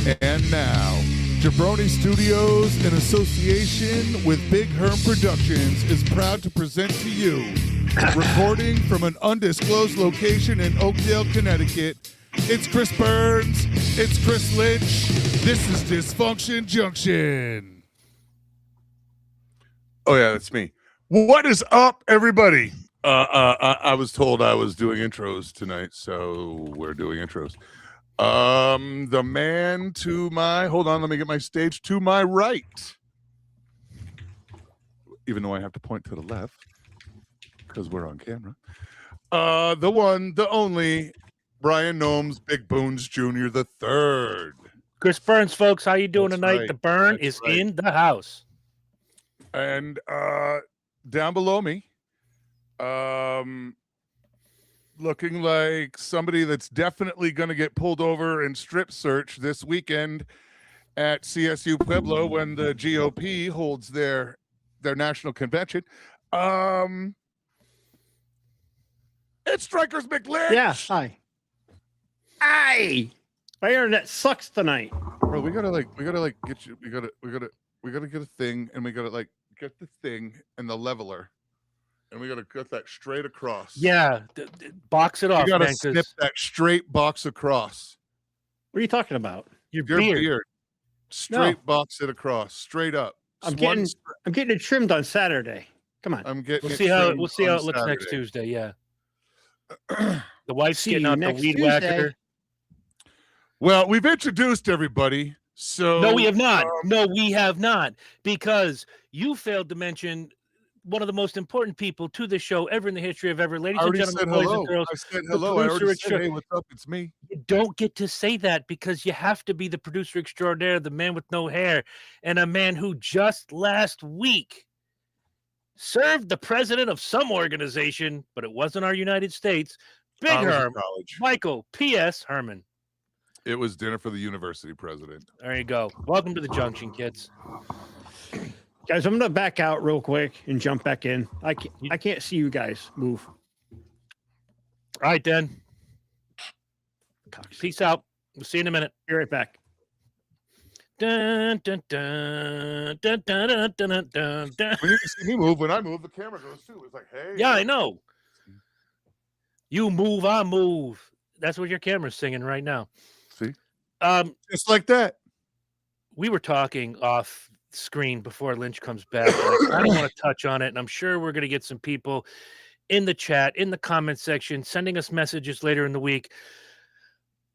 And now, Jabroni Studios, in association with Big Herm Productions, is proud to present to you, recording from an undisclosed location in Oakdale, Connecticut, it's Chris Burns, it's Chris Lynch, this is Dysfunction Junction. Oh yeah, that's me. What is up, everybody? I was told I was doing intros tonight, so we're doing intros. The man to my, hold on, let me get my stage, to my right. Even though I have to point to the left because we're on camera. The one, the only, Brian Gnomes, Big Boons Jr. the third. Chris Burns, folks, how you doing That's tonight? right. The burn That's is right. in the house. And down below me, looking like somebody that's definitely going to get pulled over and strip search this weekend at CSU Pueblo when the GOP holds their national convention. It's Strikers McLynch. Yeah, hi. Hi. My internet sucks tonight. Bro, we gotta get you. We gotta get a thing, and we gotta get the thing and the leveler, and we gotta get that straight across. Yeah, box it off, You gotta man. snip that straight box across. What are you talking about? Your Your beard. beard. Straight box it across, straight up. I'm getting it trimmed on Saturday. Come on. I'm getting. We'll it see how trimmed on it looks next Saturday. Tuesday. Yeah. The wife's See getting you out the next weed Tuesday. whacker. Well, we've introduced everybody, so No, we have not. No, we have not, because you failed to mention one of the most important people to this show ever in the history of ever. Ladies I and already gentlemen, said boys hello. and girls, I said the hello. I already producer said, hey, what's up? It's me. you don't get to say that because you have to be the producer extraordinaire, the man with no hair, and a man who just last week served the president of some organization, but it wasn't our United States. Big I was in Herm, college. Michael P.S. Herman. It was dinner for the university president. There you go. Welcome to the Junction, kids. Guys, I'm gonna back out real quick and jump back in. I can't see you guys move. All right, then. Peace out. We'll see you in a minute. Be right back. Dun, dun, dun, dun, dun, dun, dun, dun, dun. When you see me move, when I move, the camera goes too. It's like, hey. Yeah, I know. You move, I move. That's what your camera's singing right now. See? Just like that. We were talking off screen before Lynch comes back. And I don't want to touch on it, and I'm sure we're going to get some people in the chat, in the comment section, sending us messages later in the week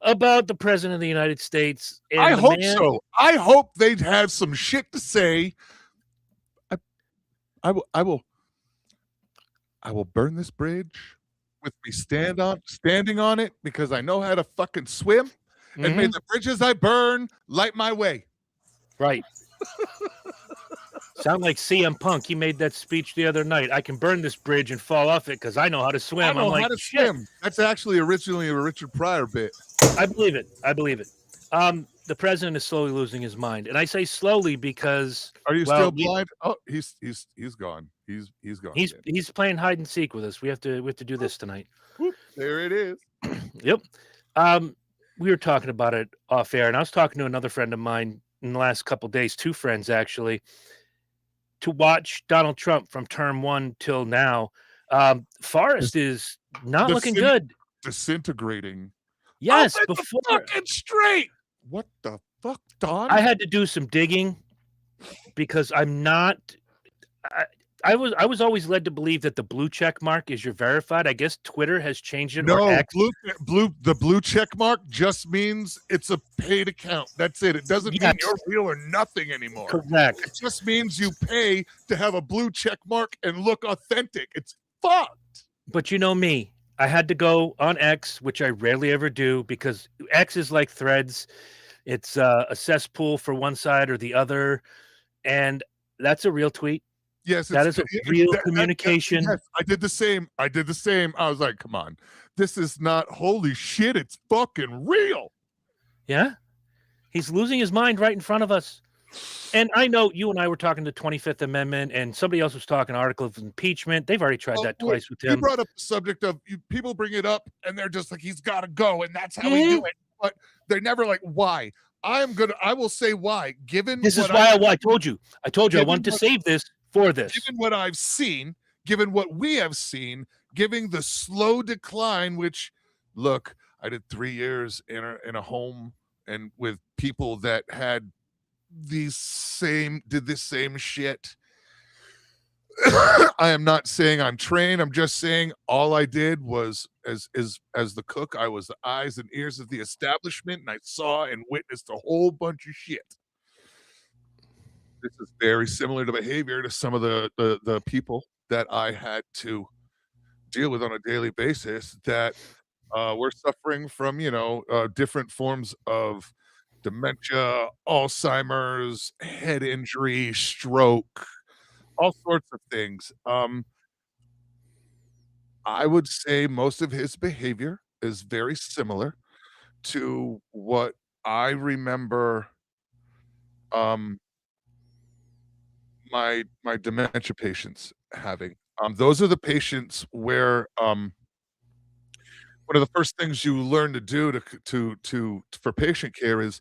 about the president of the United States. And I the hope man- so. I hope they'd have some shit to say. I will burn this bridge with me standing on it because I know how to fucking swim. And may the bridges I burn light my way. Right. Sound like CM Punk. He made that speech the other night. I can burn this bridge and fall off it because I know how to swim. I know I'm like, how to shit. swim. That's actually originally a Richard Pryor bit. I believe it. I believe it. The president is slowly losing his mind, and I say slowly because Are you well, still blind? Oh, he's gone. He's gone. he's playing hide and seek with us. We have to do this tonight. There it is. Yep. We were talking about it off air, and I was talking to another friend of mine in the last couple of days, two friends actually, to watch Donald Trump from term 1 till now. Forrest is not looking good. Disintegrating. Yes, Open before the fucking straight. What the fuck, Don? I had to do some digging because I'm not. I was always led to believe that the blue check mark is your verified. I guess Twitter has changed it. No, or X. the blue check mark just means it's a paid account. That's it. It doesn't mean you're real or nothing anymore. Correct. It just means you pay to have a blue check mark and look authentic. It's fucked. But you know me. I had to go on X, which I rarely ever do because X is like Threads. It's a cesspool for one side or the other. And that's a real tweet. Yes, that is a real communication. Yes, I did the same. I was like, come on. This is not holy shit. It's fucking real. Yeah. He's losing his mind right in front of us. And I know you and I were talking the 25th Amendment, and somebody else was talking article of impeachment. They've already tried that twice with him. You brought up the subject of people bring it up, and they're just like, he's got to go, and that's how we do it. But they're never like, why? I will say why. Given This is what why I told you. I Given wanted to what- save this for this. given what I've seen, given what we have seen, given the slow decline, which, look, I did 3 years in a home and with people that had did this same shit. I am not saying I'm trained. I'm just saying all I did was as the cook, I was the eyes and ears of the establishment, and I saw and witnessed a whole bunch of shit. This is very similar to behavior to some of the people that I had to deal with on a daily basis that were suffering from, different forms of dementia, Alzheimer's, head injury, stroke, all sorts of things. I would say most of his behavior is very similar to what I remember um, my dementia patients having. Those are the patients where one of the first things you learn to do for patient care is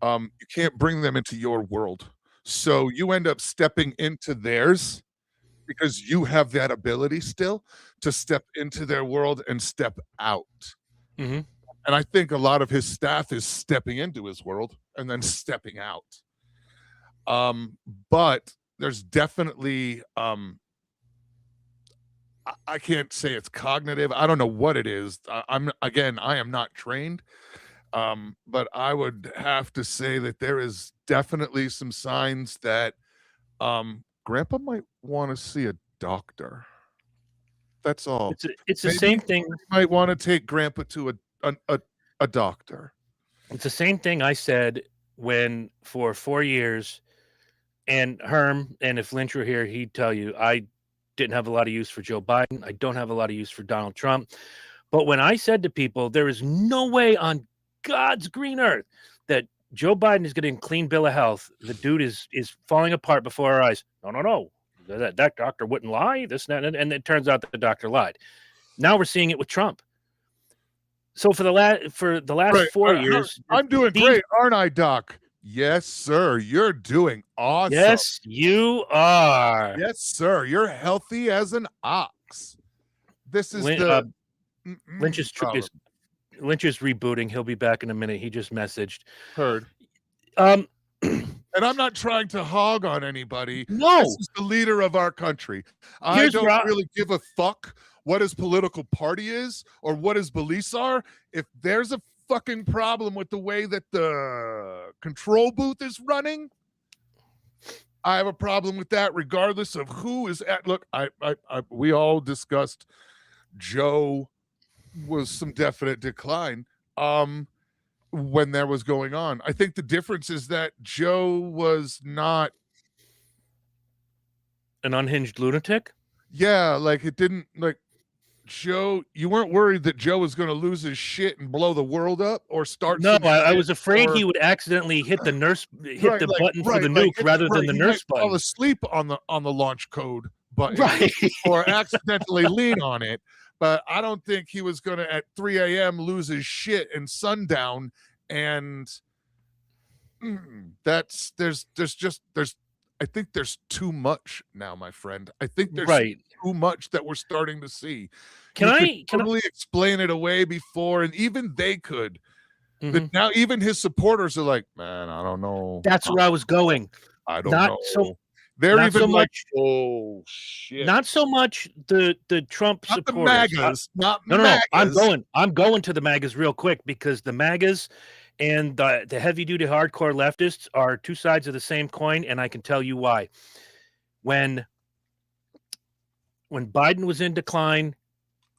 you can't bring them into your world. So you end up stepping into theirs because you have that ability still to step into their world and step out. Mm-hmm. And I think a lot of his staff is stepping into his world and then stepping out. But there's definitely I can't say it's cognitive. I don't know what it is. I am not trained. But I would have to say that there is definitely some signs that grandpa might want to see a doctor. That's all. It's the Maybe same thing. you might want to take grandpa to a doctor. It's the same thing I said when for 4 years, and Herm, and if Lynch were here, he'd tell you I didn't have a lot of use for Joe Biden. I don't have a lot of use for Donald Trump. But when I said to people, there is no way on God's green earth that Joe Biden is getting a clean bill of health. The dude is falling apart before our eyes. No. That doctor wouldn't lie. This and it turns out that the doctor lied. Now we're seeing it with Trump. So for the last 4 years, I'm doing great, aren't I, Doc? Yes, sir. You're doing awesome. Yes, you are. Yes, sir. You're healthy as an ox. This is Lynch is rebooting. He'll be back in a minute. He just messaged. Heard. And I'm not trying to hog on anybody. No. This is the leader of our country. I don't really give a fuck what his political party is or what his beliefs are. If there's a fucking problem with the way that the control booth is running, I have a problem with that regardless of who is at. Look, we all discussed Joe was some definite decline when there was going on. I think the difference is that Joe was not an unhinged lunatic. Yeah, like it didn't like Joe. You weren't worried that Joe was going to lose his shit and blow the world up or start. No, I was afraid he would accidentally hit the button for the nuke rather than the nurse button. Fall asleep on the launch code button, right, or accidentally lean on it. But I don't think he was going to at 3 a.m. lose his shit and sundown. And there's I think there's too much now, my friend. I think there's too much that we're starting to see. Can I explain it away before, and even they could. But now even his supporters are like, man, I don't know. That's where I was going. I don't know. They're even so like, oh shit! Not so much the Trump not supporters. The MAGAs, No. I'm going to the MAGAs real quick because the MAGAs and the heavy duty hardcore leftists are two sides of the same coin, and I can tell you why. When Biden was in decline,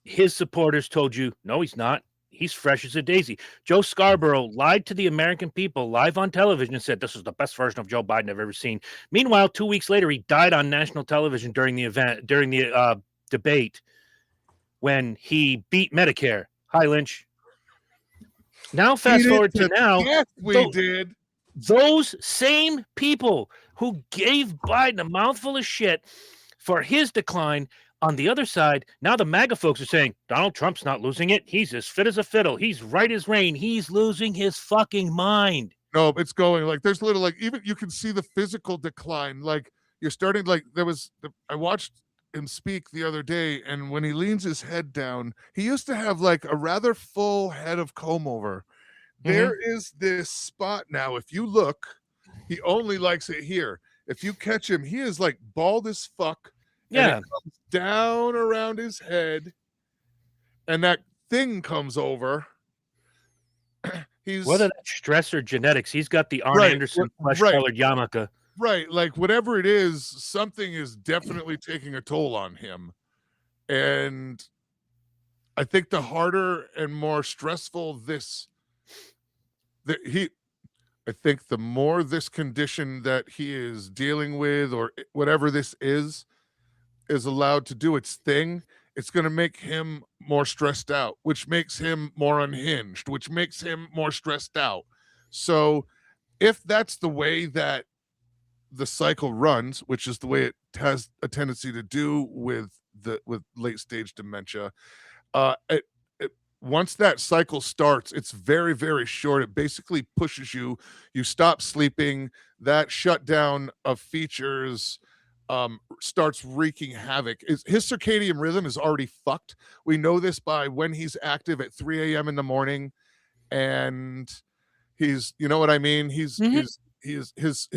his supporters told you, no, he's not. He's fresh as a daisy. Joe Scarborough lied to the American people live on television and said this is the best version of Joe Biden I've ever seen. Meanwhile, 2 weeks later, he died on national television during the debate when he beat Medicare. Hi, Lynch. Now, fast forward to now. Yes, we did. Those same people who gave Biden a mouthful of shit for his decline. On the other side, now the MAGA folks are saying, Donald Trump's not losing it. He's as fit as a fiddle. He's right as rain. He's losing his fucking mind. No, it's going like there's little like even you can see the physical decline. Like you're starting like I watched him speak the other day, and when he leans his head down, he used to have like a rather full head of comb over. There is this spot now. If you look, he only likes it here. If you catch him, he is like bald as fuck. And it comes down around his head, and that thing comes over. Whether that's stress or genetics, he's got the Arn Anderson flesh-colored yarmulke. Right, like whatever it is, something is definitely taking a toll on him. And I think the harder and more stressful I think the more this condition that he is dealing with or whatever this is allowed to do its thing, it's going to make him more stressed out, which makes him more unhinged, which makes him more stressed out. So if that's the way that the cycle runs, which is the way it has a tendency to do with late stage dementia, once that cycle starts, it's very, very short. It basically pushes you stop sleeping. That shutdown of features starts wreaking havoc. His circadian rhythm is already fucked. We know this by when he's active at 3 a.m. in the morning, and he's, you know what I mean? His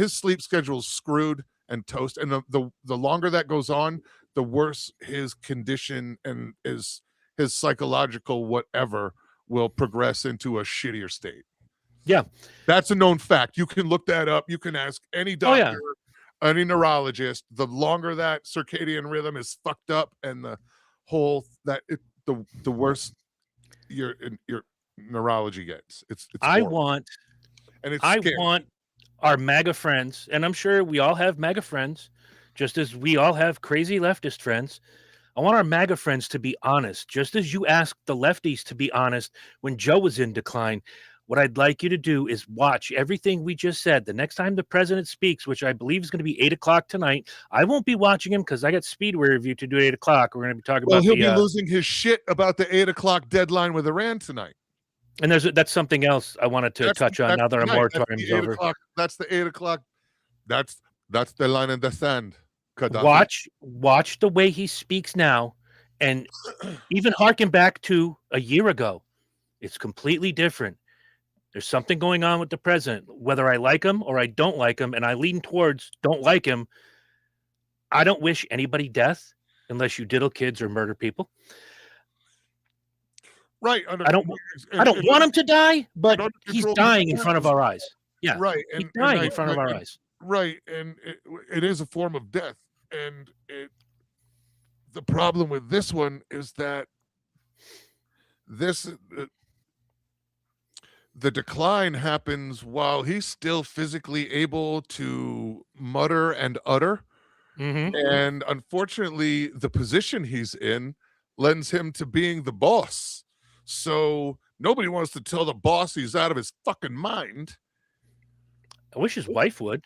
sleep schedule is screwed and toast. And the longer that goes on, the worse his condition and his psychological whatever will progress into a shittier state. Yeah. That's a known fact. You can look that up. You can ask any doctor, any neurologist. The longer that circadian rhythm is fucked up and the worse your neurology gets. I want our MAGA friends, and I'm sure we all have MAGA friends, just as we all have crazy leftist friends. I want our MAGA friends to be honest, just as you asked the lefties to be honest when Joe was in decline. What I'd like you to do is watch everything we just said. The next time the president speaks, which I believe is going to be 8 o'clock tonight, I won't be watching him because I got Speedway review to do at 8 o'clock. We're going to be talking about he'll be losing his shit about the 8 o'clock deadline with Iran tonight. And that's something else I wanted to touch on now that our moratorium is over. That's the 8 o'clock. That's the line in the sand. Gaddafi. Watch the way he speaks now, and even harken back to a year ago. It's completely different. There's something going on with the president, whether I like him or I don't like him, and I lean towards don't like him. I don't wish anybody death unless you diddle kids or murder people. Right. I don't want him to die, but he's dying in front of our eyes. Yeah. Right. He's dying in front of our eyes. Right. And it is a form of death. And the problem with this one is that the decline happens while he's still physically able to mutter and utter. And unfortunately, the position he's in lends him to being the boss. So nobody wants to tell the boss he's out of his fucking mind. I wish his wife would.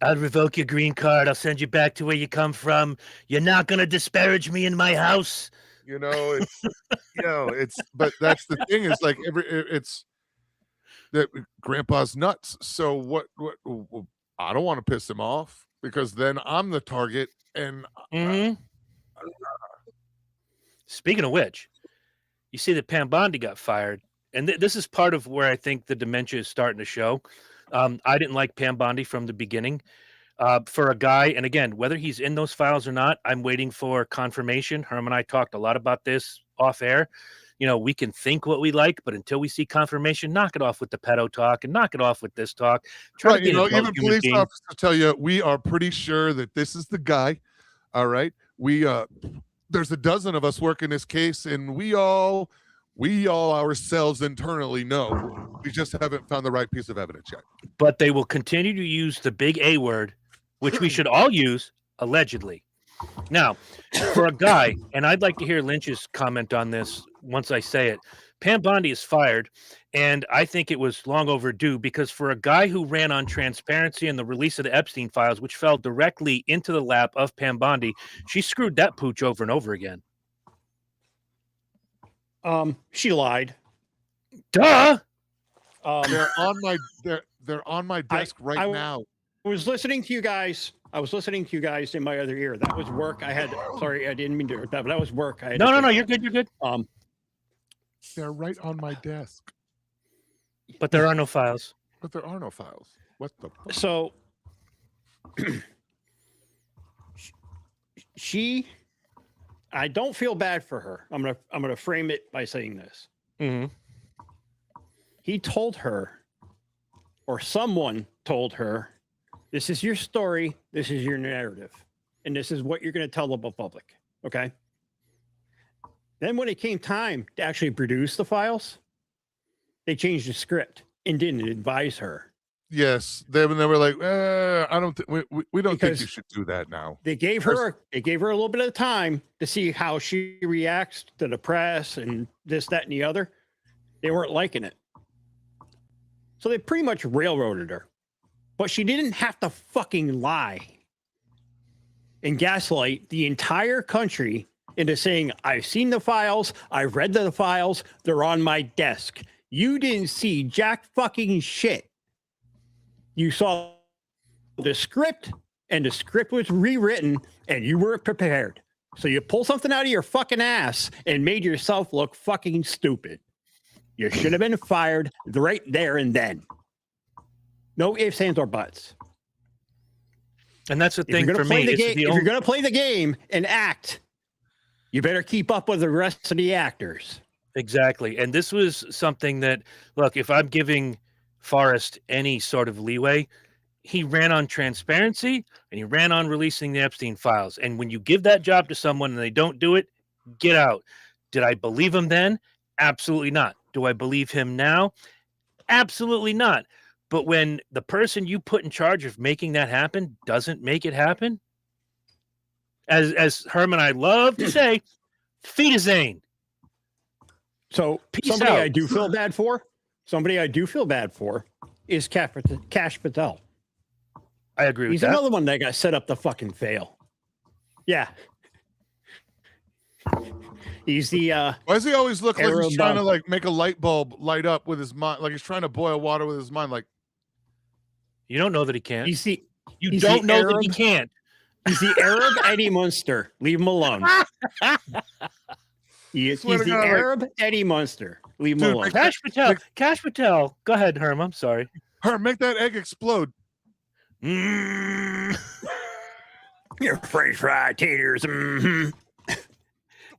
I'll revoke your green card. I'll send you back to where you come from. You're not going to disparage me in my house. But that's the thing is like it's that grandpa's nuts. So what I don't want to piss him off because then I'm the target. And speaking of which, you see that Pam Bondi got fired. And this is part of where I think the dementia is starting to show. I didn't like Pam Bondi from the beginning. For a guy, and again, whether he's in those files or not, I'm waiting for confirmation. Herm and I talked a lot about this off air. We can think what we like, but until we see confirmation, knock it off with the pedo talk and knock it off with this talk. Even police officers tell you we are pretty sure that this is the guy. All right. There's a dozen of us working this case, and we all ourselves internally know. We just haven't found the right piece of evidence yet. But they will continue to use the big A word, which we should all use, allegedly. Now, for a guy, and I'd like to hear Lynch's comment on this once I say it, Pam Bondi is fired, and I think it was long overdue because for a guy who ran on transparency and the release of the Epstein files, which fell directly into the lap of Pam Bondi, she screwed that pooch over and over again. She lied. Duh. They're on my they're on my desk right now. I was listening to you guys. I was listening to you guys in my other ear. That was work. Sorry, I didn't mean to do that, but that was work. No, you're good. You're good. They're right on my desk. But there are no files. But there are no files. What the fuck? So I don't feel bad for her. I'm gonna frame it by saying this. Mm-hmm. He told her, or someone told her, this is your story, this is your narrative, and this is what you're going to tell the public. Okay. Then when it came time to actually produce the files, they changed the script and didn't advise her. Yes, they were like, I don't think we don't think Because you should do that now. They gave her a little bit of time to see how she reacts to the press and this, that, and the other. They weren't liking it. So they pretty much railroaded her. But she didn't have to fucking lie and gaslight the entire country into saying, I've seen the files, I've read the files, they're on my desk. You didn't see jack fucking shit. You saw the script, and the script was rewritten, and you weren't prepared. So you pull something out of your fucking ass and made yourself look fucking stupid. You should have been fired right there and then. No ifs, ands, or buts. And that's the thing for me. If you're going to play the game and act, you better keep up with the rest of the actors. Exactly. And this was something that, look, if I'm giving Forrest any sort of leeway, he ran on transparency and he ran on releasing the Epstein files. And when you give that job to someone and they don't do it, get out. Did I believe him then? Absolutely not. Do I believe him now? Absolutely not. But when the person you put in charge of making that happen doesn't make it happen, as Herm and I love to say, feed a Zane. So somebody I do feel bad for is Kash Patel. I agree with He's that. another one that got set up to fucking fail. Yeah. He's the why does he always look like Arab he's trying to like make a light bulb light up with his mind, like he's trying to boil water with his mind? Like, you don't know that he can't. You don't know that he can't. He's the Arab Eddie Munster. Leave him alone. He's the Arab Eddie Munster. Leave him alone. Kash Patel. Go ahead, Herm. I'm sorry. Herm, make that egg explode. Your French fried taters. Mm-hmm.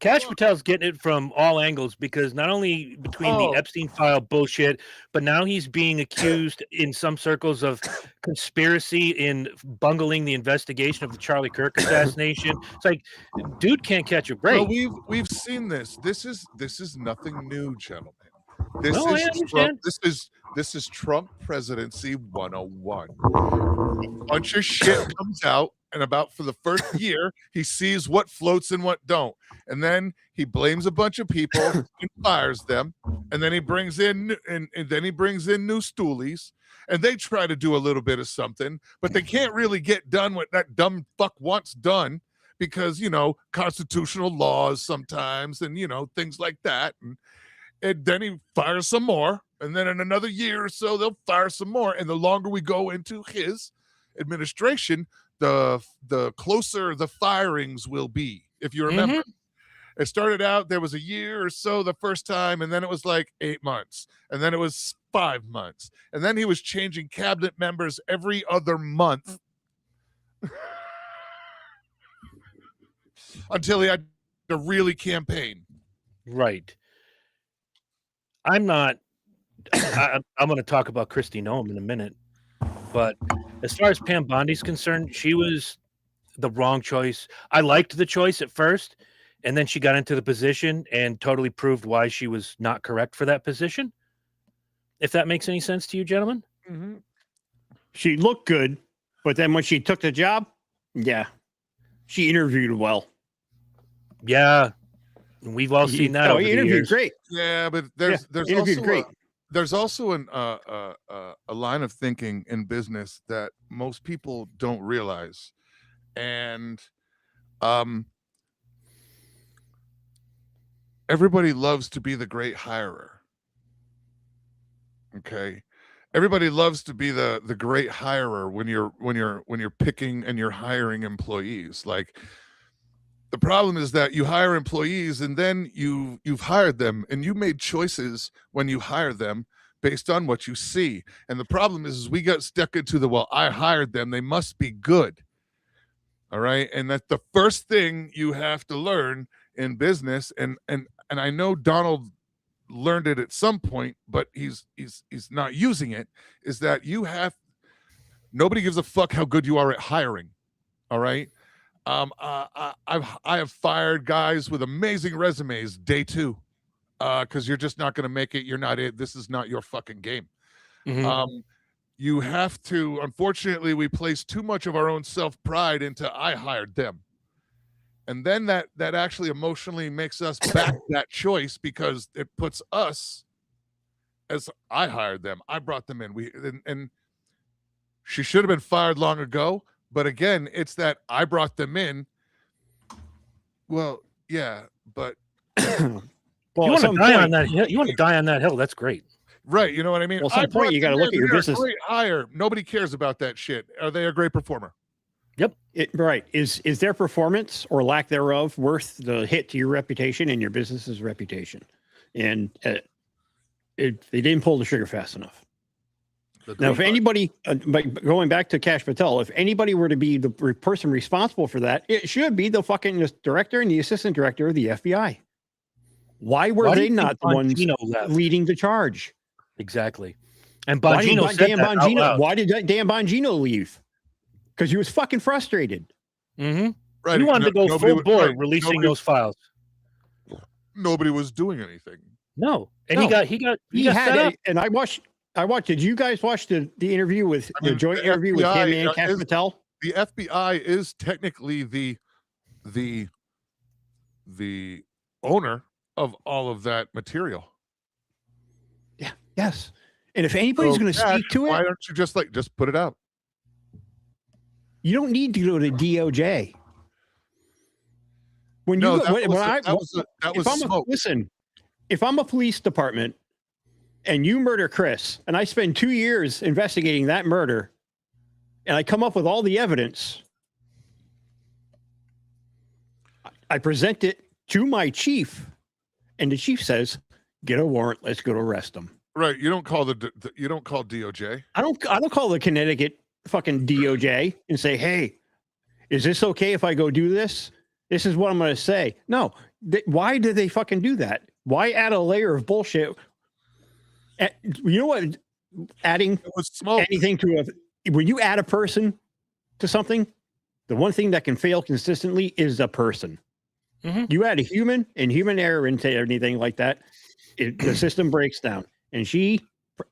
Kash Patel's getting it from all angles because not only between the Epstein file bullshit, but now he's being accused in some circles of conspiracy in bungling the investigation of the Charlie Kirk assassination. It's like, dude can't catch a break. Well, we've seen this. This is nothing new, gentlemen. This is Trump presidency 101. A bunch of shit comes out, and about for the first year, he sees what floats and what don't. And then he blames a bunch of people and fires them. And then he brings in new stoolies, and they try to do a little bit of something, but they can't really get done what that dumb fuck wants done because, constitutional laws sometimes and, things like that. And then he fires some more. And then in another year or so, they'll fire some more. And the longer we go into his administration, the closer the firings will be. If you remember, It started out, there was a year or so the first time, and then it was like 8 months, and then it was 5 months, and then he was changing cabinet members every other month until he had to really campaign. Right. I'm going to talk about Kristi Noem in a minute, but as far as Pam Bondi's concerned, she was the wrong choice. I liked the choice at first, and then she got into the position and totally proved why she was not correct for that position. If that makes any sense to you, gentlemen. Mm-hmm. She looked good, but then when she took the job, she interviewed well. Yeah, we've all seen that. Over interviewed the years. Great. Yeah, but there's also a line of thinking in business that most people don't realize, and everybody loves to be the great hirer. Okay. Everybody loves to be the great hirer when you're picking and you're hiring employees. Like, the problem is that you hire employees and then you've hired them and you made choices when you hire them based on what you see. And the problem is we got stuck into well, I hired them, they must be good. All right. And that's the first thing you have to learn in business. And I know Donald learned it at some point, but he's not using it, is that nobody gives a fuck how good you are at hiring. All right. I have fired guys with amazing resumes day 2, because you're just not going to make it. You're not it. This is not your fucking game. Mhm. You have to. Unfortunately, we place too much of our own self pride into I hired them, and then that actually emotionally makes us back that choice because it puts us as I hired them. I brought them in. And she should have been fired long ago. But again, it's that I brought them in. Well, yeah, but Well, you at want to some die on point, that hill? You want to die on that hill? That's great. right, you know what I mean? Well, at some I point, brought you got to them look in. at your They're a business. great hire. Nobody cares about that shit. Are they a great performer? Right. Is their performance or lack thereof worth the hit to your reputation and your business's reputation? And they didn't pull the trigger fast enough. Now, if anybody, going back to Cash Patel, if anybody were to be the person responsible for that, it should be the fucking director and the assistant director of the FBI. Why were Why do they you think not the ones Bongino left? leading the charge? Exactly. And Why did Bongino said Dan that out Bongino? loud. Why did Dan Bongino leave? Because he was fucking frustrated. Mm-hmm. Right. He wanted to go Nobody full bore right. releasing those files. Nobody was doing anything. No, and No. he got He set had up. it, and I watched. Did you guys watch the interview with the joint the interview with him FBI and Cash Patel? The FBI is technically the owner of all of that material. Yeah. Yes. And if anybody's So, going to Cash, speak to why it, don't you just put it out? you don't need to go to DOJ. When No, you go, that was smoke. listen, if I'm a police department and you murder Chris, and I spend 2 years investigating that murder, and I come up with all the evidence, I present it to my chief, and the chief says, "Get a warrant. Let's go to arrest him." Right. You don't call you don't call DOJ. I don't call the Connecticut fucking DOJ and say, "Hey, is this okay if I go do this? This is what I'm going to say." No. Why do they fucking do that? Why add a layer of bullshit? You know what? Adding It was smoke. anything when you add a person to something, the one thing that can fail consistently is the person. Mhm. You add a human and human error into anything like that, the system breaks down. And she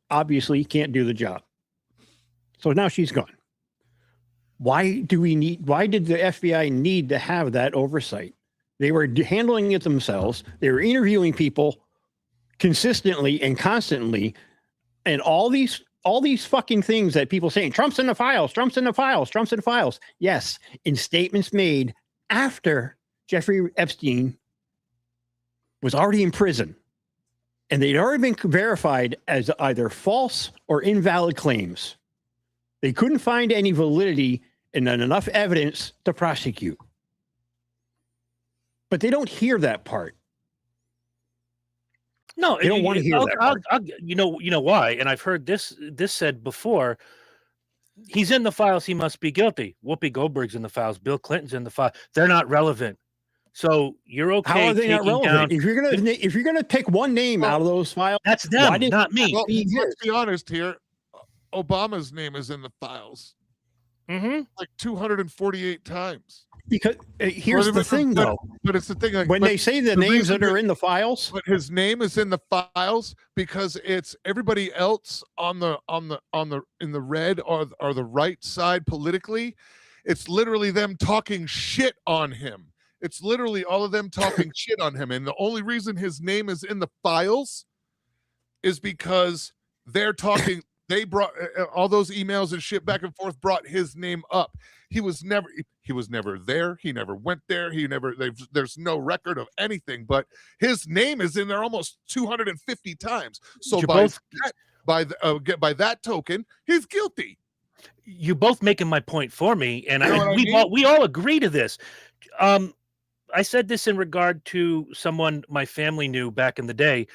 obviously can't do the job. So now she's gone. Why did the FBI need to have that oversight? They were handling it themselves. They were interviewing people consistently and constantly. And all these fucking things that people saying, Trump's in the files, Trump's in the files, Trump's in the files. Yes, in statements made after Jeffrey Epstein was already in prison. And they'd already been verified as either false or invalid claims. They couldn't find any validity and then enough evidence to prosecute. But they don't hear that part. No, They don't want to hear that part. you know why? And I've heard this said before. He's in the files. He must be guilty. Whoopi Goldberg's in the files. Bill Clinton's in the file. They're not relevant. So you're okay. How are they not relevant? Down, if you're gonna pick one name out of those files, that's them, not me. Well, let's be honest here. Obama's name is in the files. Mm-hmm. Like 248 times. Because here's the thing, though. But it's the thing. Like, when they say the names that are in the files, but his name is in the files because it's everybody else in the red or the right side politically. It's literally them talking shit on him. It's literally all of them talking shit on him. And the only reason his name is in the files is because they're talking. They brought all those emails and shit back and forth, brought his name up. He was never there. He never went there. There's no record of anything, but his name is in there almost 250 times. So by that token, he's guilty. You both making my point for me, and You know what I mean? we all agree to this. I said this in regard to someone my family knew back in the day.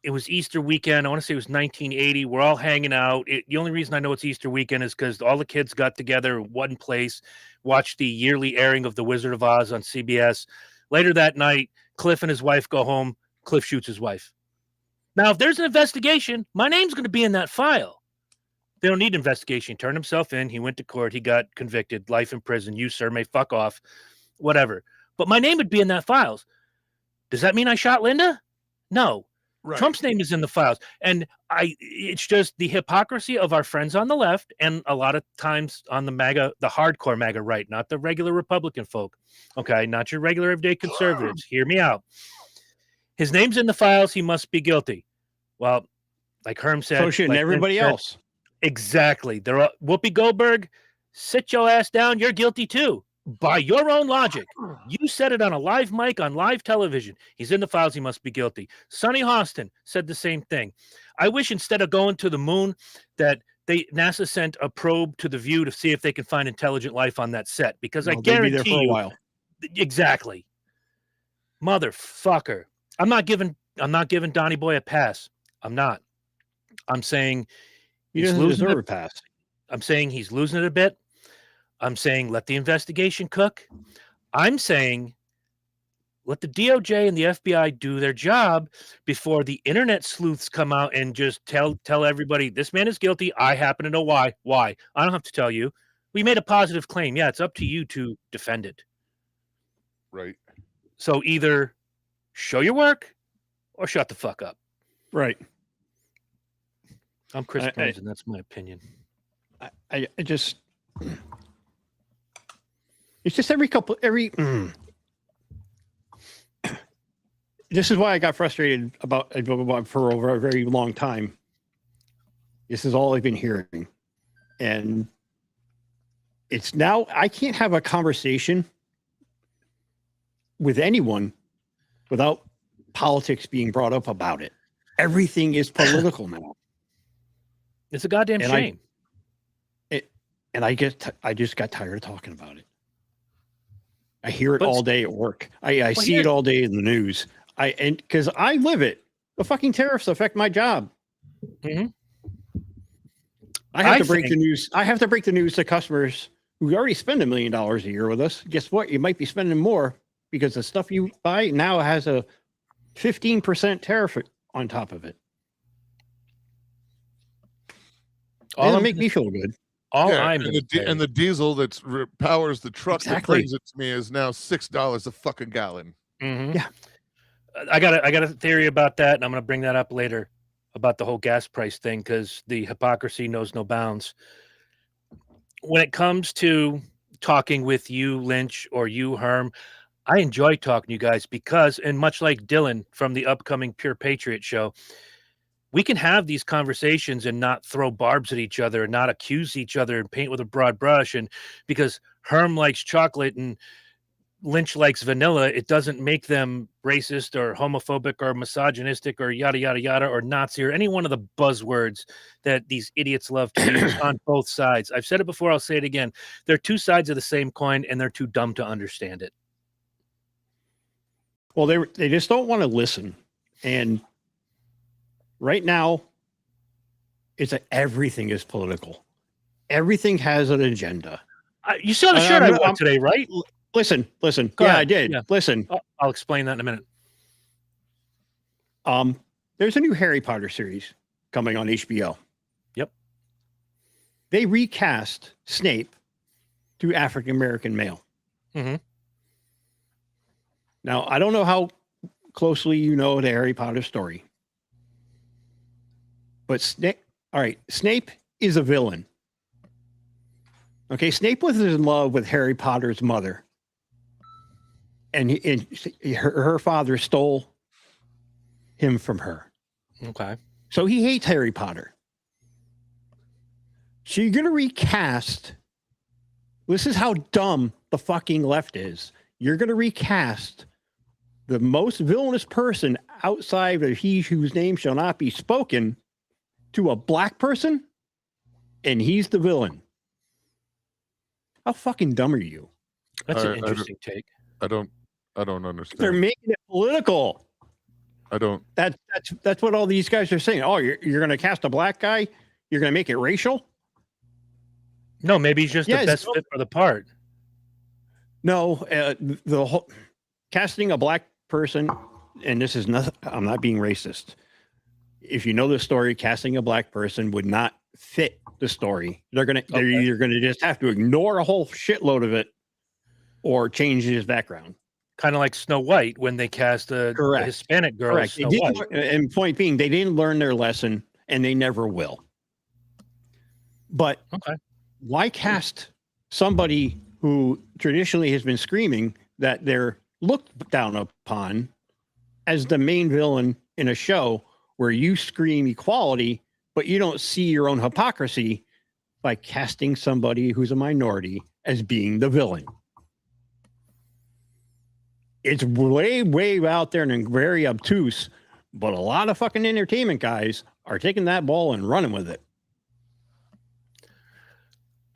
It was Easter weekend. I want to say it was 1980. We're all hanging out. The only reason I know it's Easter weekend is because all the kids got together in one place, watched the yearly airing of The Wizard of Oz on CBS. Later that night, Cliff and his wife go home. Cliff shoots his wife. Now, if there's an investigation, my name's going to be in that file. They don't need investigation. He turned himself in. He went to court. He got convicted. Life in prison. You, sir, may fuck off. Whatever. But my name would be in that files. Does that mean I shot Linda? No. Right. Trump's name is in the files. And it's just the hypocrisy of our friends on the left and a lot of times on the MAGA, the hardcore MAGA right, not the regular Republican folk. Okay, not your regular everyday conservatives. Hear me out. His name's in the files. He must be guilty. Well, like Herm said. So shouldn't like everybody Lynch said, else. Exactly. They're all, Whoopi Goldberg, sit your ass down. You're guilty too. By your own logic. You said it on a live mic on live television. He's in the files. He must be guilty. Sonny Hostin said the same thing. I wish instead of going to the moon that NASA sent a probe to the View to see if they can find intelligent life on that set, because I guarantee there for a while. Exactly. Motherfucker. I'm not giving Donnie Boy a pass. I'm not. I'm saying He he's doesn't losing deserve it. a pass. I'm saying he's losing it a bit. I'm saying let the investigation cook. I'm saying let the DOJ and the FBI do their job before the internet sleuths come out and just tell everybody this man is guilty. I happen to know why. Why? I don't have to tell you. We made a positive claim. Yeah, it's up to you to defend it. Right. So either show your work or shut the fuck up. Right. I'm Chris Burns, and that's my opinion. I just, it's just this is why I got frustrated about for over a very long time. This is all I've been hearing. And it's now, I can't have a conversation with anyone without politics being brought up about it. Everything is political now. It's a goddamn shame. I just got tired of talking about it. I hear it all day at work. I see it all day in the news. Because I live it. The fucking tariffs affect my job. Mm-hmm. I have to break the news. I have to break the news to customers who already spend $1 million a year with us. Guess what? You might be spending more because the stuff you buy now has a 15% tariff on top of it. All make me feel good. And the diesel that powers the truck that brings it to me is now $6 a fucking gallon. Mm-hmm. Yeah, I got a theory about that, and I'm going to bring that up later about the whole gas price thing because the hypocrisy knows no bounds. When it comes to talking with you, Lynch, or you, Herm, I enjoy talking to you guys because, and much like Dylan from the upcoming Pure Patriot show, we can have these conversations and not throw barbs at each other and not accuse each other and paint with a broad brush. And because Herm likes chocolate and Lynch likes vanilla, it doesn't make them racist or homophobic or misogynistic or yada, yada, yada, or Nazi or any one of the buzzwords that these idiots love to use on both sides. I've said it before. I'll say it again. They're two sides of the same coin and they're too dumb to understand it. Well, they just don't want to listen. And right now, everything is political. Everything has an agenda. You saw the shirt I wore today, right? Listen. Go ahead. I did. Yeah. Listen. I'll explain that in a minute. There's a new Harry Potter series coming on HBO. Yep. They recast Snape to African-American male. Mm-hmm. Now, I don't know how closely you know the Harry Potter story. But Snape is a villain. Okay, Snape was in love with Harry Potter's mother. And her father stole him from her. Okay. So he hates Harry Potter. So you're going to recast. This is how dumb the fucking left is. You're going to recast the most villainous person outside of he whose name shall not be spoken to a black person and he's the villain. How fucking dumb are you? That's an interesting take. I don't understand. They're making it political. I don't. That's what all these guys are saying. Oh, you're going to cast a black guy? You're going to make it racial? No, maybe he's just the best fit for the part. No, the whole casting a black person, and this is nothing. I'm not being racist. If you know the story, casting a black person would not fit the story. They're either gonna just have to ignore a whole shitload of it, or change his background. Kind of like Snow White when they cast a Hispanic girl. Correct. Snow White. And point being, they didn't learn their lesson, and they never will. But why cast somebody who traditionally has been screaming that they're looked down upon as the main villain in a show where you scream equality, but you don't see your own hypocrisy by casting somebody who's a minority as being the villain? It's way, way out there and very obtuse, but a lot of fucking entertainment guys are taking that ball and running with it.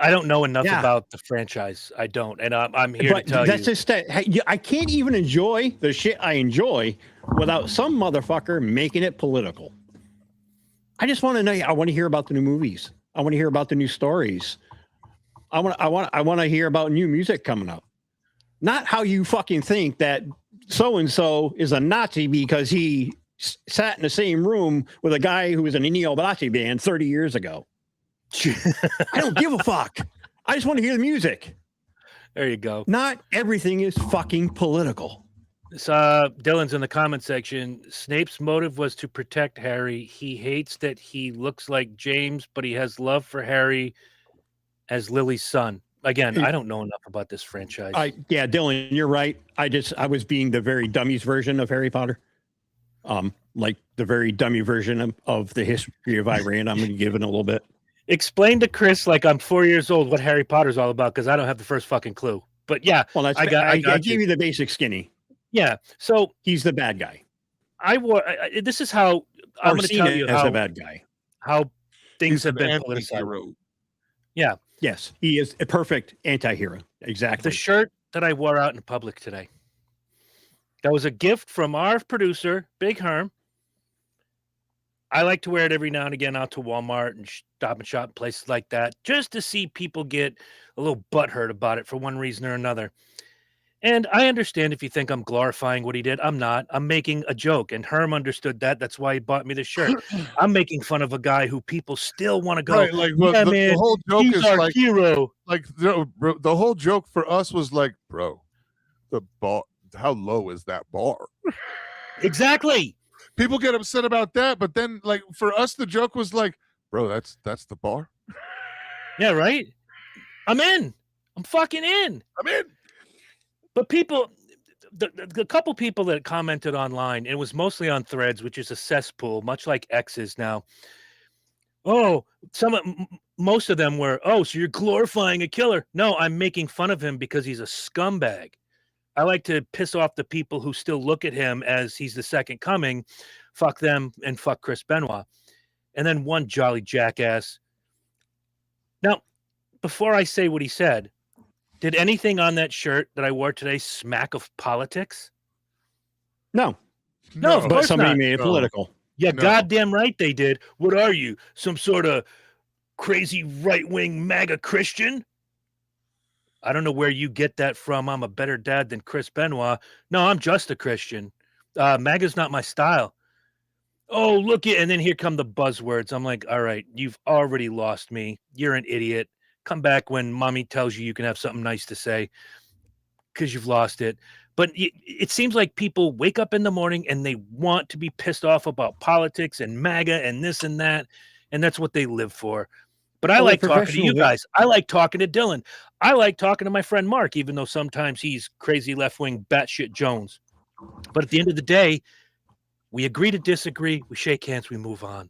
I don't know enough about the franchise. I don't, and I'm here to tell you. That's just that I can't even enjoy the shit I enjoy without some motherfucker making it political. I just want to know. I want to hear about the new movies. I want to hear about the new stories. I want to hear about new music coming up. Not how you fucking think that so and so is a Nazi because he sat in the same room with a guy who was in a neo-Nazi band 30 years ago. I don't give a fuck. I just want to hear the music. There you go. Not everything is fucking political. Dylan's in the comment section. Snape's motive was to protect Harry. He hates that he looks like James, but he has love for Harry as Lily's son. Again, I don't know enough about this franchise. Dylan, you're right. I was being the very dummies version of Harry Potter. Like the very dummy version of the history of Iran. I'm going to give it a little bit. Explain to Chris, like I'm 4 years old, what Harry Potter's all about, because I don't have the first fucking clue. But yeah, well, I gave you the basic skinny. Yeah, so he's the bad guy. This is how I'm going to tell you as a bad guy. How things have been politicized. Yeah. Yes, he is a perfect anti-hero. Exactly. The shirt that I wore out in public today. That was a gift from our producer, Big Herm. I like to wear it every now and again out to Walmart and Stop and Shop and places like that, just to see people get a little butthurt about it for one reason or another. And I understand if you think I'm glorifying what he did. I'm not. I'm making a joke, and Herm understood that. That's why he bought me the shirt. I'm making fun of a guy who people still want to go, right, like, well, man, the whole joke he's is our like, hero. Like the whole joke for us was like, bro, the bar, how low is that bar? Exactly. People get upset about that, but then like for us, the joke was like, bro, that's the bar. Yeah, right. I'm in. I'm fucking in. I'm in. But people, the couple people that commented online, it was mostly on Threads, which is a cesspool, much like X is now. Oh, most of them were, oh, so you're glorifying a killer. No, I'm making fun of him because he's a scumbag. I like to piss off the people who still look at him as he's the second coming. Fuck them and fuck Chris Benoit. And then one jolly jackass. Now, before I say what he said, did anything on that shirt that I wore today smack of politics? No, of course somebody not. made it political. Yeah, goddamn right they did. What are you, some sort of crazy right-wing MAGA Christian? I don't know where you get that from. I'm a better dad than Chris Benoit. No, I'm just a Christian. MAGA's not my style. Oh, look it. And then here come the buzzwords. I'm like, all right, you've already lost me. You're an idiot. Come back when mommy tells you can have something nice to say because you've lost it. But it seems like people wake up in the morning and they want to be pissed off about politics and MAGA and this and that. And that's what they live for. But I like talking to you guys. I like talking to Dylan. I like talking to my friend Mark, even though sometimes he's crazy left-wing batshit Jones. But at the end of the day, we agree to disagree. We shake hands. We move on.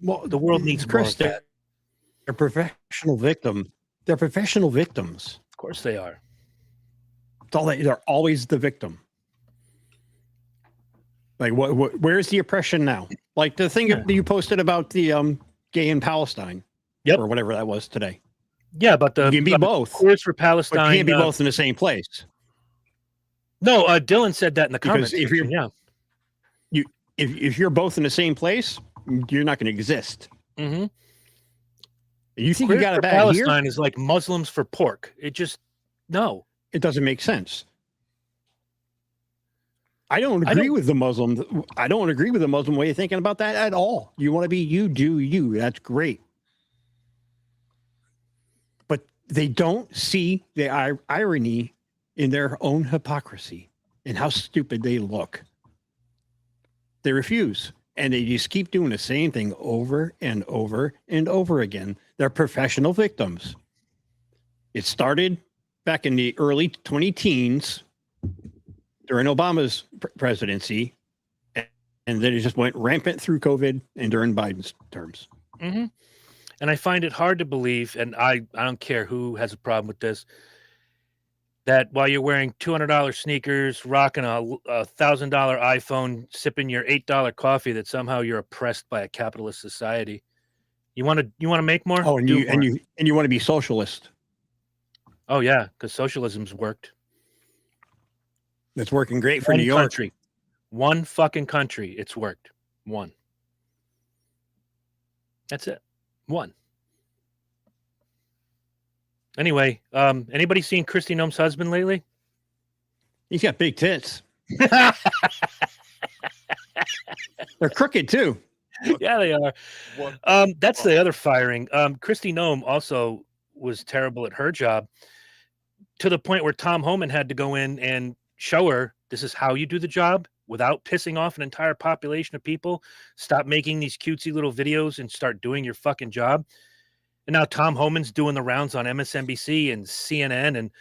Well, the world needs more of that. They're professional victims. They're professional victims. Of course they are. They're always the victim. Like, where's the oppression now? Like the thing that you posted about the gay in Palestine, or whatever that was today. Yeah, but you can be both. Course for Palestine, but you can't be both in the same place. No, Dylan said that in the comments. If you're both in the same place, you're not going to exist. Mm-hmm. You think Queers you got for it bad Palestine here? is like Muslims for pork. It just It doesn't make sense. I don't agree with the Muslim. I don't agree with the Muslim way of thinking about that at all. You want to be you, do you. That's great. But they don't see the irony in their own hypocrisy and how stupid they look. They refuse. And they just keep doing the same thing over and over and over again. They're professional victims. It started back in the early 2010s during Obama's presidency, and then it just went rampant through COVID and during Biden's terms. Mm-hmm. And I find it hard to believe, and I don't care who has a problem with this, that while you're wearing $200 sneakers, rocking a $1,000 iPhone, sipping your $8 coffee, that somehow you're oppressed by a capitalist society. You want to make more? Oh, and you want to be socialist. Oh yeah, because socialism's worked. It's working great for New York. Country. One fucking country. It's worked. One. That's it. One. Anyway, anybody seen Kristi Noem's husband lately? He's got big tits. They're crooked too. Yeah, they are. That's the other firing. Kristi Noem also was terrible at her job, to the point where Tom Homan had to go in and show her, this is how you do the job without pissing off an entire population of people. Stop making these cutesy little videos and start doing your fucking job. And now Tom Homan's doing the rounds on MSNBC and CNN and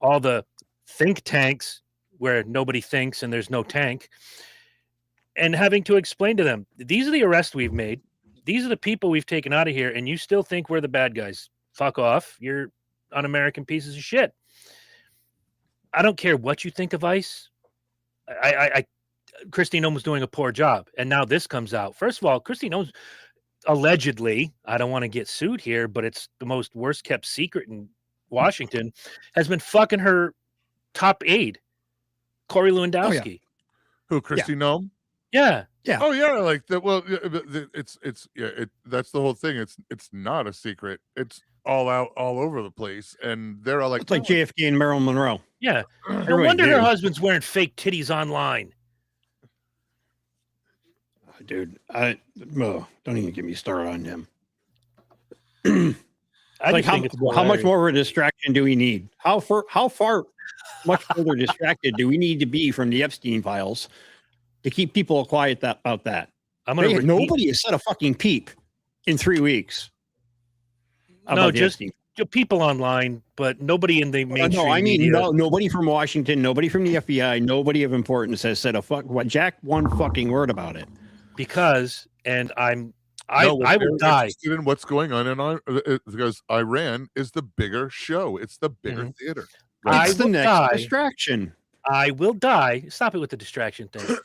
all the think tanks where nobody thinks and there's no tank, and having to explain to them, these are the arrests we've made. These are the people we've taken out of here, and you still think we're the bad guys. Fuck off. You're un-American pieces of shit. I don't care what you think of ICE. Kristi Noem was doing a poor job, and now this comes out. First of all, Kristi Noem's allegedly, I don't want to get sued here, but it's the most worst kept secret in Washington, has been fucking her top aide, Corey Lewandowski. Oh, yeah. Who, Kristi Noem? Yeah. Yeah. Oh yeah, like that. Well, that's the whole thing. It's not a secret. It's all out, all over the place, and they're all like, it's like JFK and Marilyn Monroe. Yeah. No wonder her husband's wearing fake titties online. Dude, don't even get me started on him. Like how much more of a distraction do we need? How far much further distracted do we need to be from the Epstein files to keep people quiet about that? Nobody has said a fucking peep in 3 weeks. No, just people online, but nobody in the mainstream. No, I mean, nobody from Washington, nobody from the FBI, nobody of importance has said one fucking word about it. Because, and I will die in what's going on in our, because Iran is the bigger show. It's the bigger theater. It's the next distraction. I will die. Stop it with the distraction thing.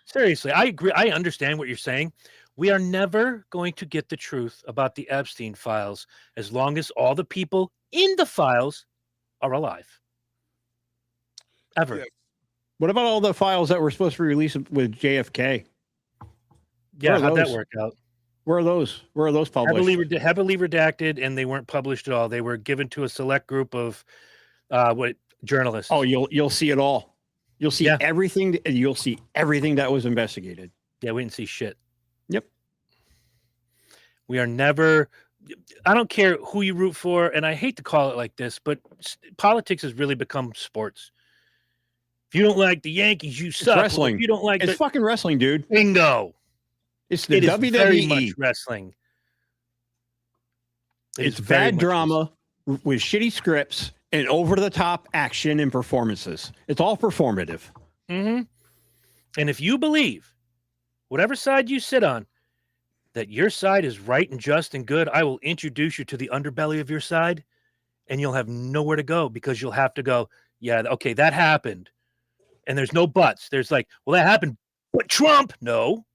Seriously, I agree. I understand what you're saying. We are never going to get the truth about the Epstein files as long as all the people in the files are alive. Ever. Yeah. What about all the files that were supposed to be released with JFK? Yeah, how'd that work out? Where are those? Where are those published? Heavily redacted, and they weren't published at all. They were given to a select group of journalists. Oh, you'll see it all. You'll see everything. You'll see everything that was investigated. Yeah, we didn't see shit. Yep. We are never. I don't care who you root for, and I hate to call it like this, but politics has really become sports. If you don't like the Yankees, you suck. Wrestling. If you don't like it's fucking wrestling, dude. Bingo. It's the WWE. Very much wrestling. It's bad drama with shitty scripts and over-the-top action and performances. It's all performative. Mm-hmm. And if you believe, whatever side you sit on, that your side is right and just and good, I will introduce you to the underbelly of your side, and you'll have nowhere to go because you'll have to go, yeah, okay, that happened. And there's no buts. There's like, well, that happened, but Trump, no.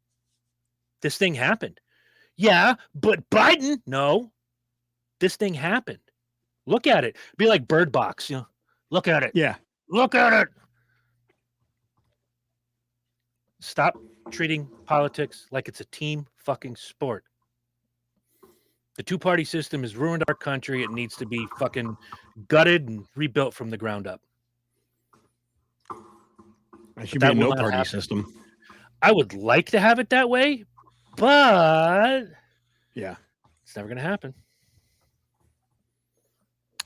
This thing happened. Yeah, but Biden, no. This thing happened. Look at it. Be like Bird Box, Look at it. Yeah. Look at it. Stop treating politics like it's a team fucking sport. The two-party system has ruined our country. It needs to be fucking gutted and rebuilt from the ground up. It should be a no-party system. I would like to have it that way, but yeah, it's never going to happen.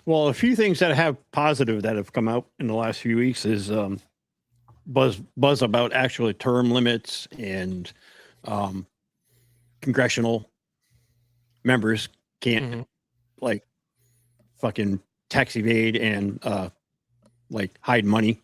Well, a few things that have positive that have come out in the last few weeks is buzz about actually term limits and congressional members can't like fucking tax evade and like hide money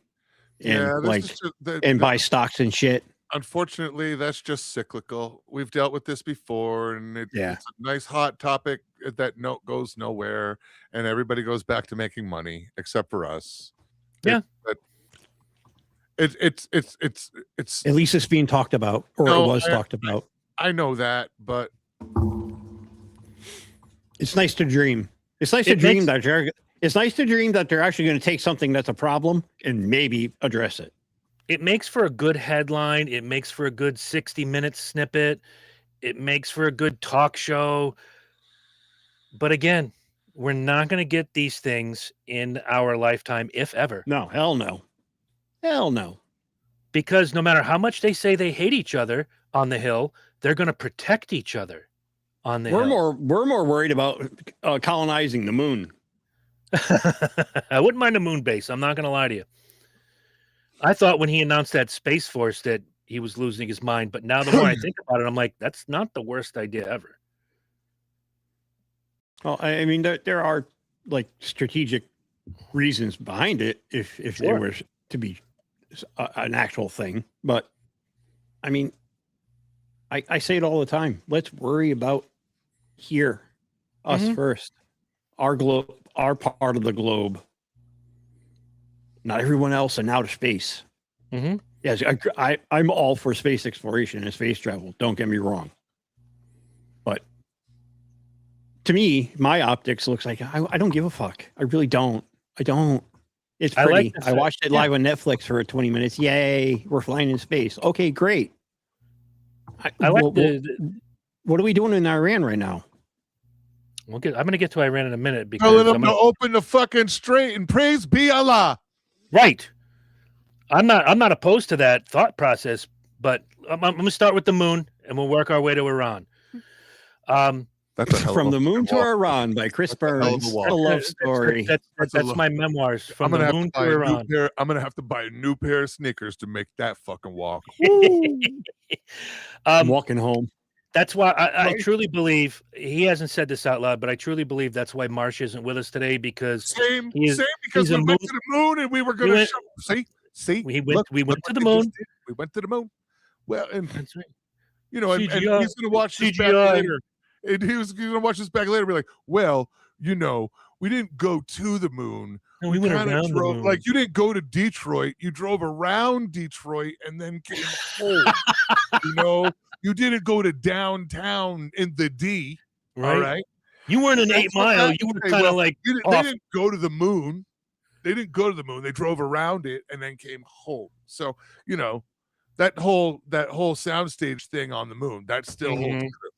and buy stocks and shit. Unfortunately, that's just cyclical. We've dealt with this before, and it's a nice hot topic that goes nowhere, and everybody goes back to making money except for us. Yeah, it's at least it's being talked about, or it was talked about. I know that, but it's nice to dream. It's nice to dream that they're actually going to take something that's a problem and maybe address it. It makes for a good headline. It makes for a good 60-minute snippet. It makes for a good talk show. But again, we're not going to get these things in our lifetime, if ever. No, hell no. Hell no. Because no matter how much they say they hate each other on the Hill, they're going to protect each other on the Hill. We're more worried about colonizing the moon. I wouldn't mind a moon base. I'm not going to lie to you. I thought when he announced that Space Force that he was losing his mind, but now the more I think about it, I'm like, that's not the worst idea ever. Well, I mean, there are like strategic reasons behind it if there was to be an actual thing. But I mean, I say it all the time. Let's worry about here, us first, our globe, our part of the globe. Not everyone else in outer space. Yes, I'm all for space exploration and space travel. Don't get me wrong. But to me, my optics looks like I don't give a fuck. I really don't. I don't. It's pretty. I watched it live on Netflix for 20 minutes. Yay, we're flying in space. Okay, great. What are we doing in Iran right now? I'm going to get to Iran in a minute because telling them to open the fucking strait and praise be Allah. Right. I'm not opposed to that thought process, but I'm going to start with the moon and we'll work our way to Iran. That's a hell From of the moon to Iran by Chris Burns. A love story. That's my memoirs. From the moon to Iran. I'm going to have to buy a new pair of sneakers to make that fucking walk. I'm walking home. That's why I truly believe, he hasn't said this out loud, but I truly believe that's why Marsh isn't with us today, because same because we went to the moon and we were going to see we went to the moon. We went to the moon. Well, and that's right. You know, and he's going to watch this back later. And he's going to watch this back later and be like, well, you know, we didn't go to the moon. No, we went around the moon. Like, you didn't go to Detroit. You drove around Detroit and then came home. You know, you didn't go to downtown in the D. Right. All right. You weren't an 8 Mile. You were kind of like, they didn't go to the moon. They didn't go to the moon. They drove around it and then came home. So, you know, that whole soundstage thing on the moon, that's still holds true.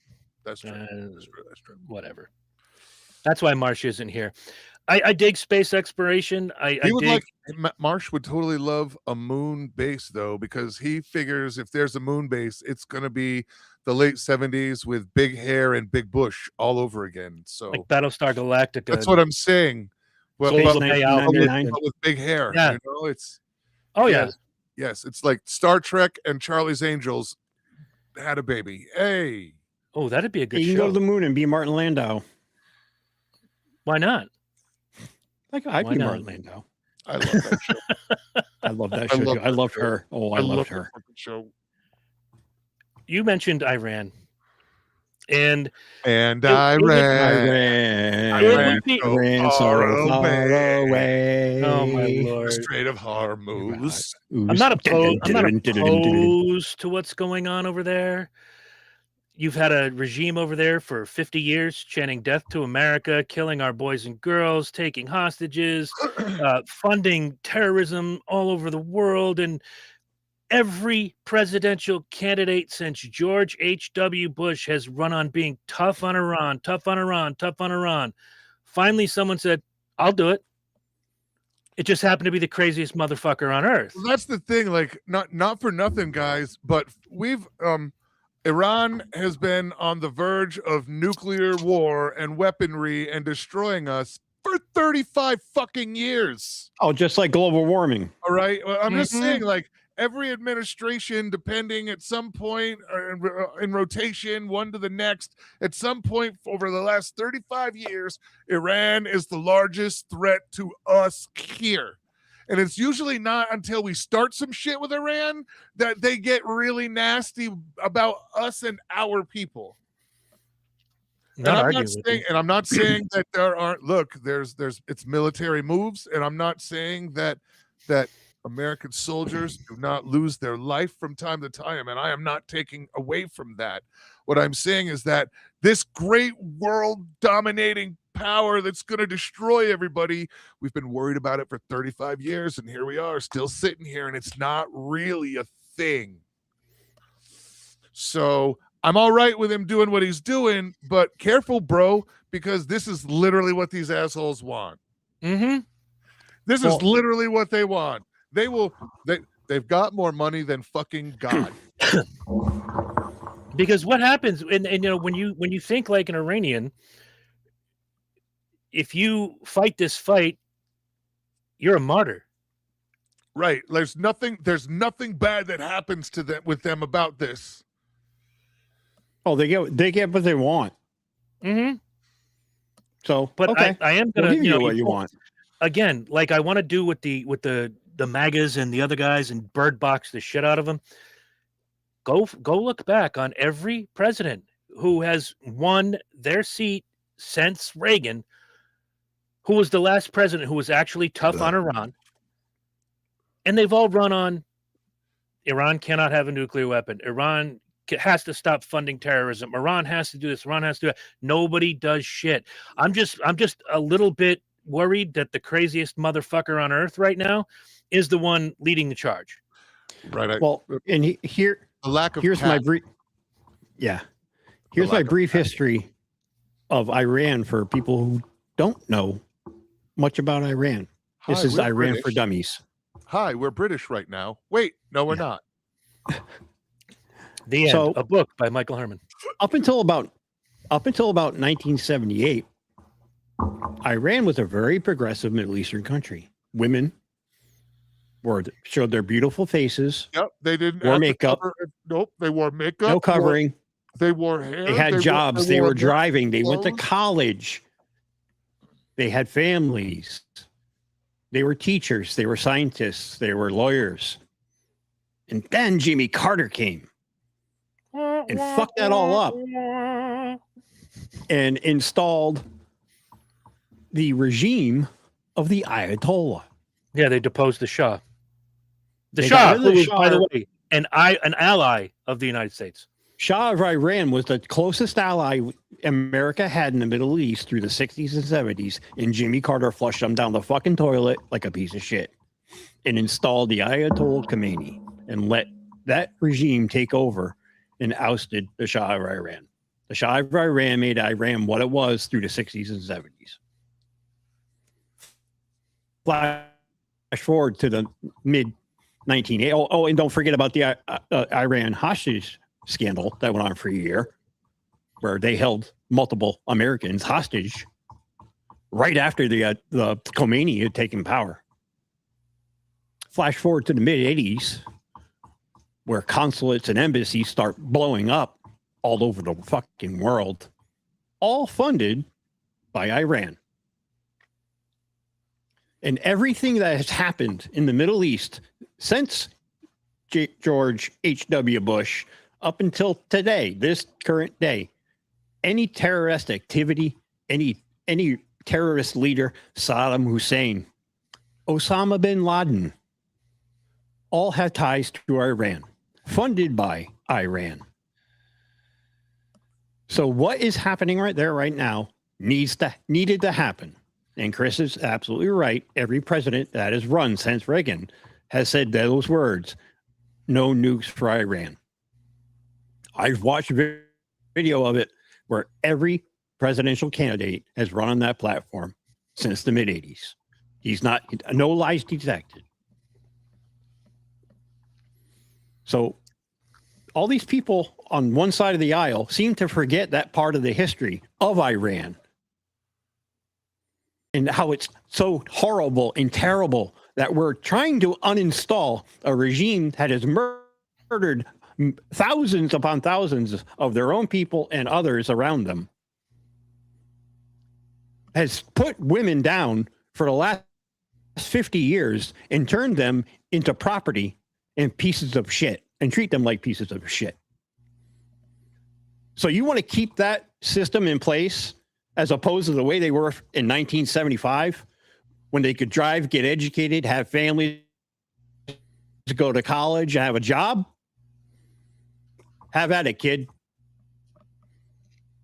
That's true. That's true. Whatever. That's why Marsh isn't here. I dig space exploration. Marsh would totally love a moon base though, because he figures if there's a moon base, it's going to be the late 70s with big hair and big bush all over again. So like Battlestar Galactica. That's what I'm saying. Well, with big hair. Yeah. You know, it's yes, it's like Star Trek and Charlie's Angels had a baby. Hey. Oh, that'd be a good show. You can go to the moon and be Martin Landau. Why not? Like I'd be Martin Landau. I love that show. I love that show. I loved her. Oh, I loved her. Show. You mentioned Iran. And And it- I it would- ran. It would be- so ran so far far away. away. oh my The lord! Strait of Hormuz. I'm not opposed to what's going on over there. You've had a regime over there for 50 years chanting death to America, killing our boys and girls, taking hostages, funding terrorism all over the world. And every presidential candidate since George H.W. Bush has run on being tough on Iran, tough on Iran, tough on Iran. Finally, someone said, I'll do it. It just happened to be the craziest motherfucker on earth. Well, that's the thing. Like, not for nothing, guys, but we've Iran has been on the verge of nuclear war and weaponry and destroying us for 35 fucking years. Oh, just like global warming. All right. Well, I'm just Mhm. saying, like, every administration, depending at some point or in rotation, one to the next, at some point over the last 35 years, Iran is the largest threat to us here. And it's usually not until we start some shit with Iran that they get really nasty about us and our people. I'm not saying that there aren't. Look, there's it's military moves, and I'm not saying that American soldiers do not lose their life from time to time, and I am not taking away from that. What I'm saying is that this great world dominating power that's going to destroy everybody, we've been worried about it for 35 years, and here we are still sitting here, and it's not really a thing. So I'm all right with him doing what he's doing, but careful, bro, because this is literally what these assholes want. Mm-hmm. This is literally what they want. They've got more money than fucking God. Because what happens, and you know, when you think like an Iranian, if you fight this fight, you're a martyr. Right. There's nothing bad that happens to them with them about this. Oh, they get what they want. Mm-hmm. So, but okay. I am gonna give you what you want. Again, like I want to do with the MAGAs and the other guys and bird box the shit out of them. Go look back on every president who has won their seat since Reagan, who was the last president who was actually tough on Iran. And they've all run on Iran cannot have a nuclear weapon. Iran has to stop funding terrorism. Iran has to do this. Iran has to do that. Nobody does shit. I'm just a little bit worried that the craziest motherfucker on earth right now is the one leading the charge. Right. Well, and here the lack of here's my brief. Yeah, here's my brief history of Iran for people who don't know much about Iran. This is Iran British. for Dummies. Hi, we're British right now. Wait, no, we're not. The end. A book by Michael Herman. Up until about 1978, Iran was a very progressive Middle Eastern country. Women showed their beautiful faces. Yep, they didn't wear makeup. Nope, they wore makeup. No covering. They wore hair. They had jobs. They were driving. They went to college. They had families. They were teachers. They were scientists. They were lawyers. And then Jimmy Carter came and fucked that all up and installed the regime of the Ayatollah. Yeah, they deposed the Shah. The Shah, who was, by the way, an ally of the United States. Shah of Iran was the closest ally America had in the Middle East through the 60s and 70s, and Jimmy Carter flushed them down the fucking toilet like a piece of shit and installed the Ayatollah Khomeini and let that regime take over and ousted the Shah of Iran. The Shah of Iran made Iran what it was through the 60s and 70s. Flash forward to the mid 1980s. Oh, and don't forget about the Iran hostage scandal that went on for a year, where they held multiple Americans hostage right after the Khomeini had taken power. Flash forward to the mid 80s, where consulates and embassies start blowing up all over the fucking world, all funded by Iran. And everything that has happened in the Middle East since George H.W. Bush up until today, this current day, any terrorist activity, any terrorist leader, Saddam Hussein, Osama bin Laden, all have ties to Iran, funded by Iran. So what is happening right there right now needed to happen. And Chris is absolutely right. Every president that has run since Reagan has said those words, no nukes for Iran. I've watched video of it where every presidential candidate has run on that platform since the mid-'80s. No lies detected. So all these people on one side of the aisle seem to forget that part of the history of Iran and how it's so horrible and terrible that we're trying to uninstall a regime that has murdered thousands upon thousands of their own people and others around them, has put women down for the last 50 years and turned them into property and pieces of shit and treat them like pieces of shit. So you want to keep that system in place as opposed to the way they were in 1975 when they could drive, get educated, have families, to go to college, have a job? Have at it, kid.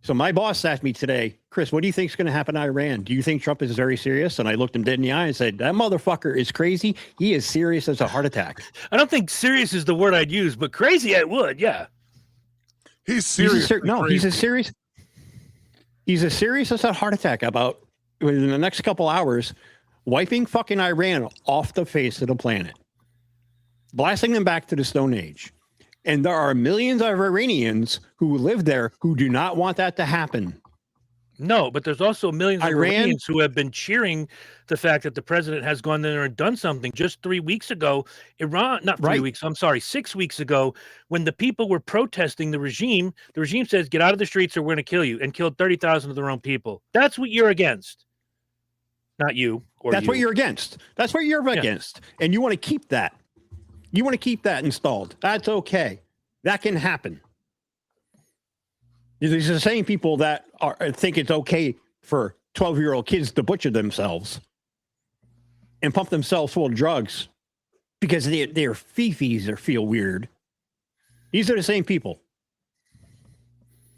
So my boss asked me today, Chris, what do you think is going to happen in Iran? Do you think Trump is very serious? And I looked him dead in the eye and said, that motherfucker is crazy. He is serious as a heart attack. I don't think serious is the word I'd use, but crazy I would, yeah. He's serious. He's as serious as a heart attack about within the next couple hours, wiping fucking Iran off the face of the planet, blasting them back to the Stone Age. And there are millions of Iranians who live there who do not want that to happen. No, but there's also millions of Iranians who have been cheering the fact that the president has gone there and done something. Just 3 weeks ago, 6 weeks ago, when the people were protesting the regime says, get out of the streets or we're going to kill you, and killed 30,000 of their own people. That's what you're against. Not you. That's what you're against. That's what you're against. And you want to keep that. You want to keep that installed. That's okay. That can happen. These are the same people that think it's okay for 12-year-old kids to butcher themselves and pump themselves full of drugs because their fifis or feel weird. These are the same people.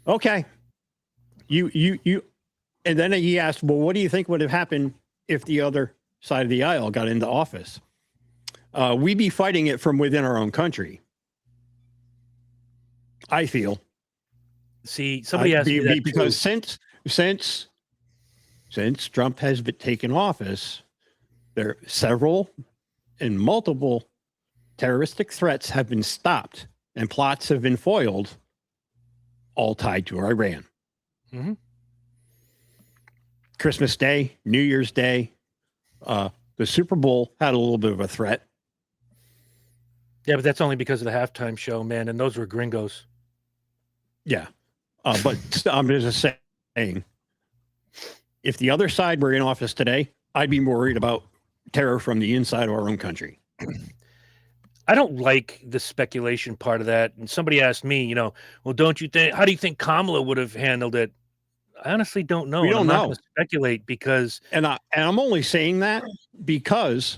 Okay. You, and then he asked, well, what do you think would have happened if the other side of the aisle got into office? We'd be fighting it from within our own country. I feel. See, somebody asked me that because since Trump has been taken office, there several and multiple terroristic threats have been stopped and plots have been foiled, all tied to Iran. Mm-hmm. Christmas Day, New Year's Day, the Super Bowl had a little bit of a threat. Yeah, but that's only because of the halftime show, man, and those were gringos. Yeah. But I'm just saying, if the other side were in office today, I'd be more worried about terror from the inside of our own country. I don't like the speculation part of that. And somebody asked me, well, how do you think Kamala would have handled it? I honestly don't know. We don't know. I'm not going to speculate because... And I'm only saying that because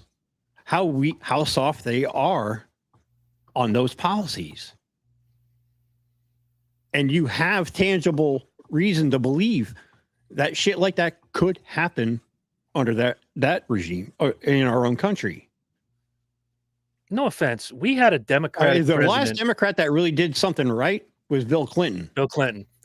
how soft they are on those policies. And you have tangible reason to believe that shit like that could happen under that regime or in our own country. No offense. We had a Democratic the president. last Democrat that really did something right was Bill Clinton.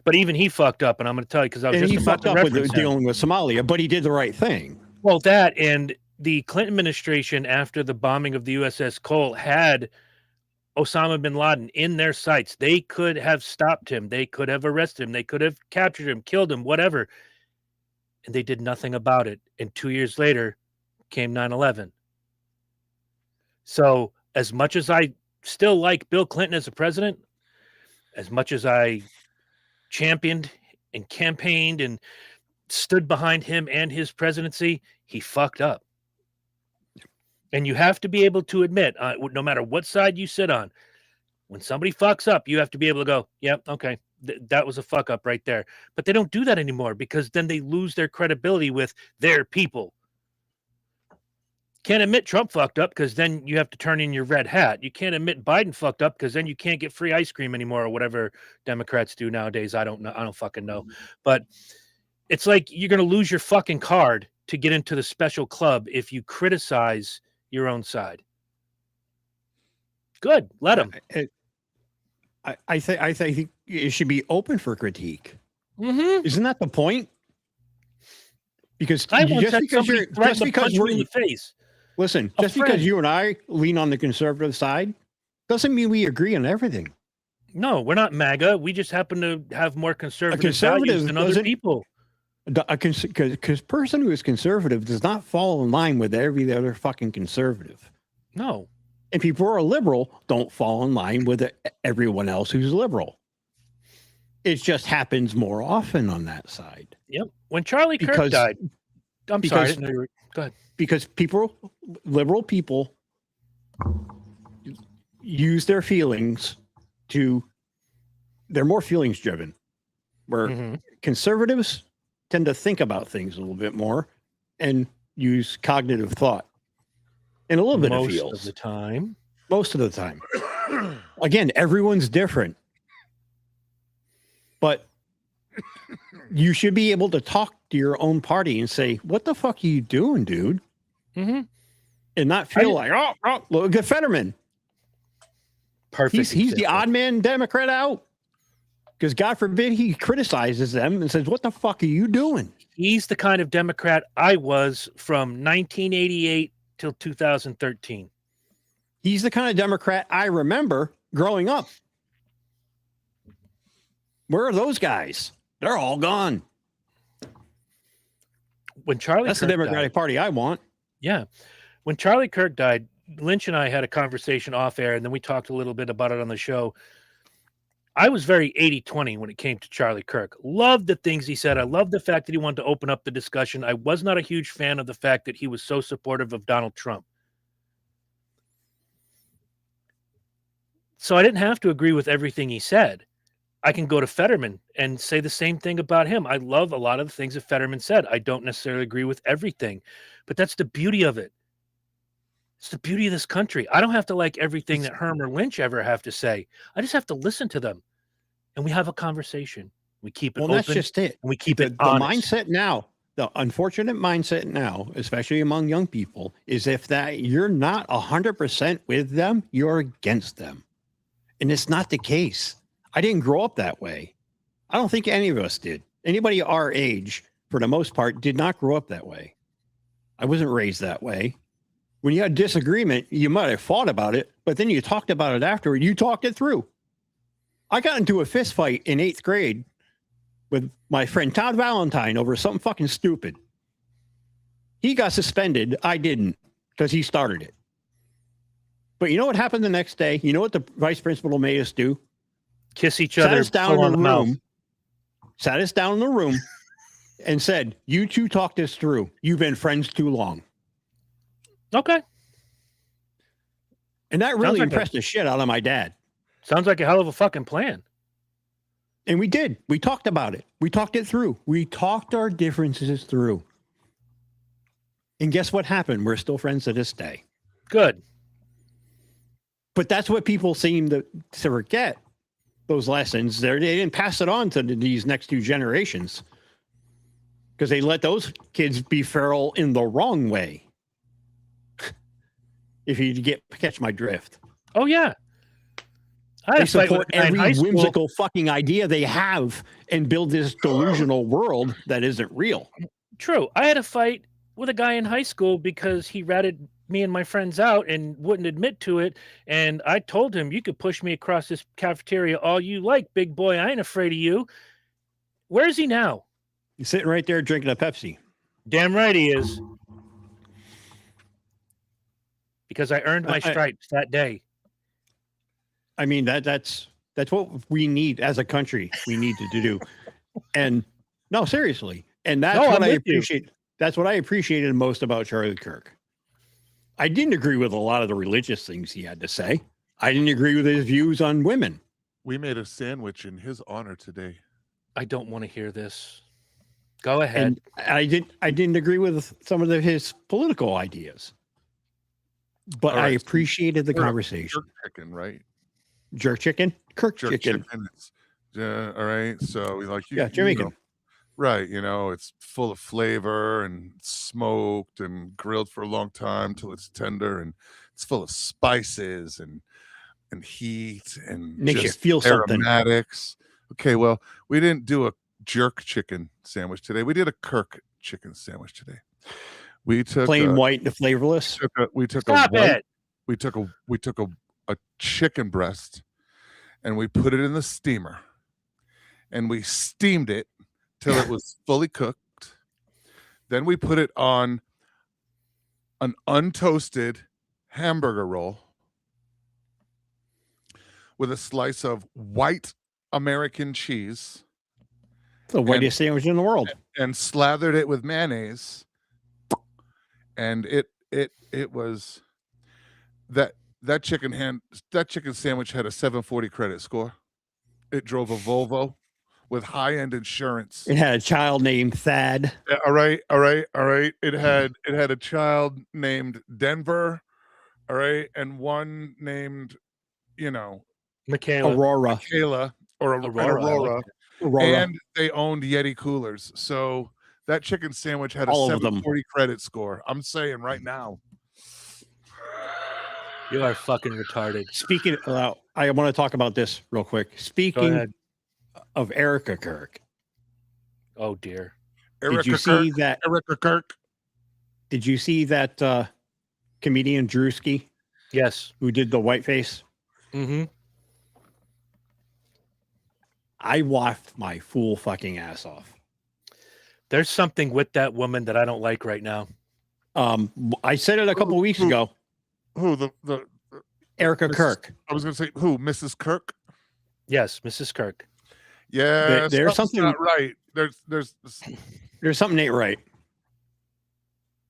But even he fucked up, and I'm going to tell you because I was just about to reference him. Dealing with Somalia, but he did the right thing. Well, that and the Clinton administration after the bombing of the USS Cole had Osama bin Laden in their sights. They could have stopped him. They could have arrested him. They could have captured him, killed him, whatever. And they did nothing about it. And 2 years later came 9/11. So as much as I still like Bill Clinton as a president, as much as I championed and campaigned and stood behind him and his presidency, he fucked up. And you have to be able to admit, no matter what side you sit on, when somebody fucks up, you have to be able to go, yep, okay, That was a fuck up right there. But they don't do that anymore because then they lose their credibility with their people. Can't admit Trump fucked up because then you have to turn in your red hat. You can't admit Biden fucked up because then you can't get free ice cream anymore or whatever Democrats do nowadays. I don't know. I don't fucking know. But it's like you're going to lose your fucking card to get into the special club if you criticize your own side. Good. Let them. I think it should be open for critique. Mm-hmm. Isn't that the point? Because I once just had because somebody you're threaten just to because punch we're me in the face. listen, A just friend. because you and I lean on the conservative side doesn't mean we agree on everything. No, we're not MAGA. We just happen to have more conservative conservative values than other doesn't- people. Because person who is conservative does not fall in line with every other fucking conservative. No. And people who are liberal don't fall in line with everyone else who's liberal. It just happens more often on that side. Yep. When Charlie Kirk Because- died, I'm sorry. I because- didn't know you were, go ahead. Because liberal people use their feelings they're more feelings driven, where Mhm. conservatives tend to think about things a little bit more and use cognitive thought and a little bit of Most feels of the time. most of the time. Again, everyone's different, but you should be able to talk to your own party and say, "What the fuck are you doing, dude?" Mm-hmm. And not feel like, "Oh, look at Fetterman. Perfect. He's the example. odd man Democrat out." Because God forbid he criticizes them and says, "What the fuck are you doing?" He's the kind of Democrat I was from 1988 till 2013. He's the kind of Democrat I remember growing up. Where are those guys? They're all gone. When Charlie That's the Kirk Democratic died, Party I want. yeah. When Charlie Kirk died, Lynch and I had a conversation off air, and then we talked a little bit about it on the show. I was very 80-20 when it came to Charlie Kirk. Loved the things he said. I loved the fact that he wanted to open up the discussion. I was not a huge fan of the fact that he was so supportive of Donald Trump. So I didn't have to agree with everything he said. I can go to Fetterman and say the same thing about him. I love a lot of the things that Fetterman said. I don't necessarily agree with everything, but that's the beauty of it. It's the beauty of this country. I don't have to like everything that Herm or Lynch ever have to say. I just have to listen to them, and we have a conversation. We keep it Well, open, that's just it. and we keep The it honest. mindset now, the unfortunate mindset now, especially among young people, is if that you're not 100% with them, you're against them. And it's not the case. I didn't grow up that way. I don't think any of us did. Anybody our age, for the most part, did not grow up that way. I wasn't raised that way. When you had disagreement, you might have fought about it, but then you talked about it afterward. You talked it through. I got into a fist fight in 8th grade with my friend Todd Valentine over something fucking stupid. He got suspended. I didn't, because he started it. But you know what happened the next day? You know what the vice principal made us do? Kiss each Sat other, us down pull on in the the mouth. room, sat us down in the room and said, "You two talk this through. You've been friends too long." Okay. And that Sounds really like impressed the shit out of my dad. Sounds like a hell of a fucking plan. And we did. We talked about it. We talked it through. We talked our differences through. And guess what happened? We're still friends to this day. Good. But that's what people seem to forget, those lessons. They didn't pass it on to these next two generations because they let those kids be feral in the wrong way. If you catch my drift. Oh, yeah. I had They a fight with support a guy in every high school. whimsical fucking idea they have and build this delusional world that isn't real. True. I had a fight with a guy in high school because he ratted me and my friends out and wouldn't admit to it. And I told him, you could push me across this cafeteria all you like, big boy. I ain't afraid of you. Where is he now? He's sitting right there drinking a Pepsi. Damn right he is. Because I earned my stripes that day. I mean, that's what we need as a country. We need to do. And no, seriously. And that's what I appreciate. That's what I appreciated most about Charlie Kirk. I didn't agree with a lot of the religious things he had to say. I didn't agree with his views on women. We made a sandwich in his honor today. I don't want to hear this. Go ahead. And I didn't agree with some of his political ideas, but All I right, so appreciated the you're a conversation. jerk chicken, right? Jerk chicken, Kirk Jerk chicken. It's, all right. So like you, Yeah, Jamaican. You know, right. You know, it's full of flavor and smoked and grilled for a long time till it's tender, and it's full of spices and heat and Makes you just feel something. aromatics. Okay, well, we didn't do a jerk chicken sandwich today. We did a Kirk chicken sandwich today. We took Plain white and flavorless. we took Stop a white, it. we took a chicken breast and we put it in the steamer and we steamed it till it was fully cooked. Then we put it on an untoasted hamburger roll with a slice of white American cheese The whitest sandwich in the world. and slathered it with mayonnaise. And it was that chicken sandwich had a 740 credit score. It drove a Volvo with high-end insurance. It had a child named Thad. All right. It had a child named Denver, all right, and one named, Michaela. Aurora. Aurora. Aurora. And they owned Yeti coolers. So that chicken sandwich had a All of them. 740 credit score. I'm saying right now. You are fucking retarded. Speaking I want to talk about this real quick. Go Speaking ahead. of Erica Kirk, Oh dear. did you see that? Erica Kirk. Did you see that comedian Drewski Yes. who did the whiteface? Mm-hmm. I laughed my fool fucking ass off. There's something with that woman that I don't like right now. I said it a couple weeks ago. Who the Erica Kirk. I was gonna say who? Mrs. Kirk? Yes, Mrs. Kirk. Yeah, There's something's something- not right. There's something ain't right.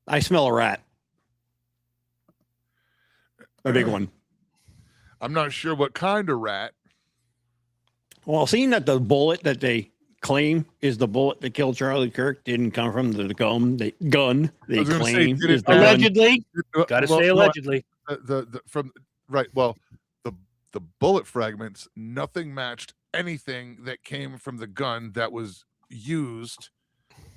I smell a rat. A big one. I'm not sure what kind of rat. Well, seeing that the bullet that they claim is the bullet that killed Charlie Kirk didn't come from the gun they I was gonna say, claim did is it- the gun. Allegedly. Got to Well, say no, allegedly. the bullet fragments, nothing matched anything that came from the gun that was used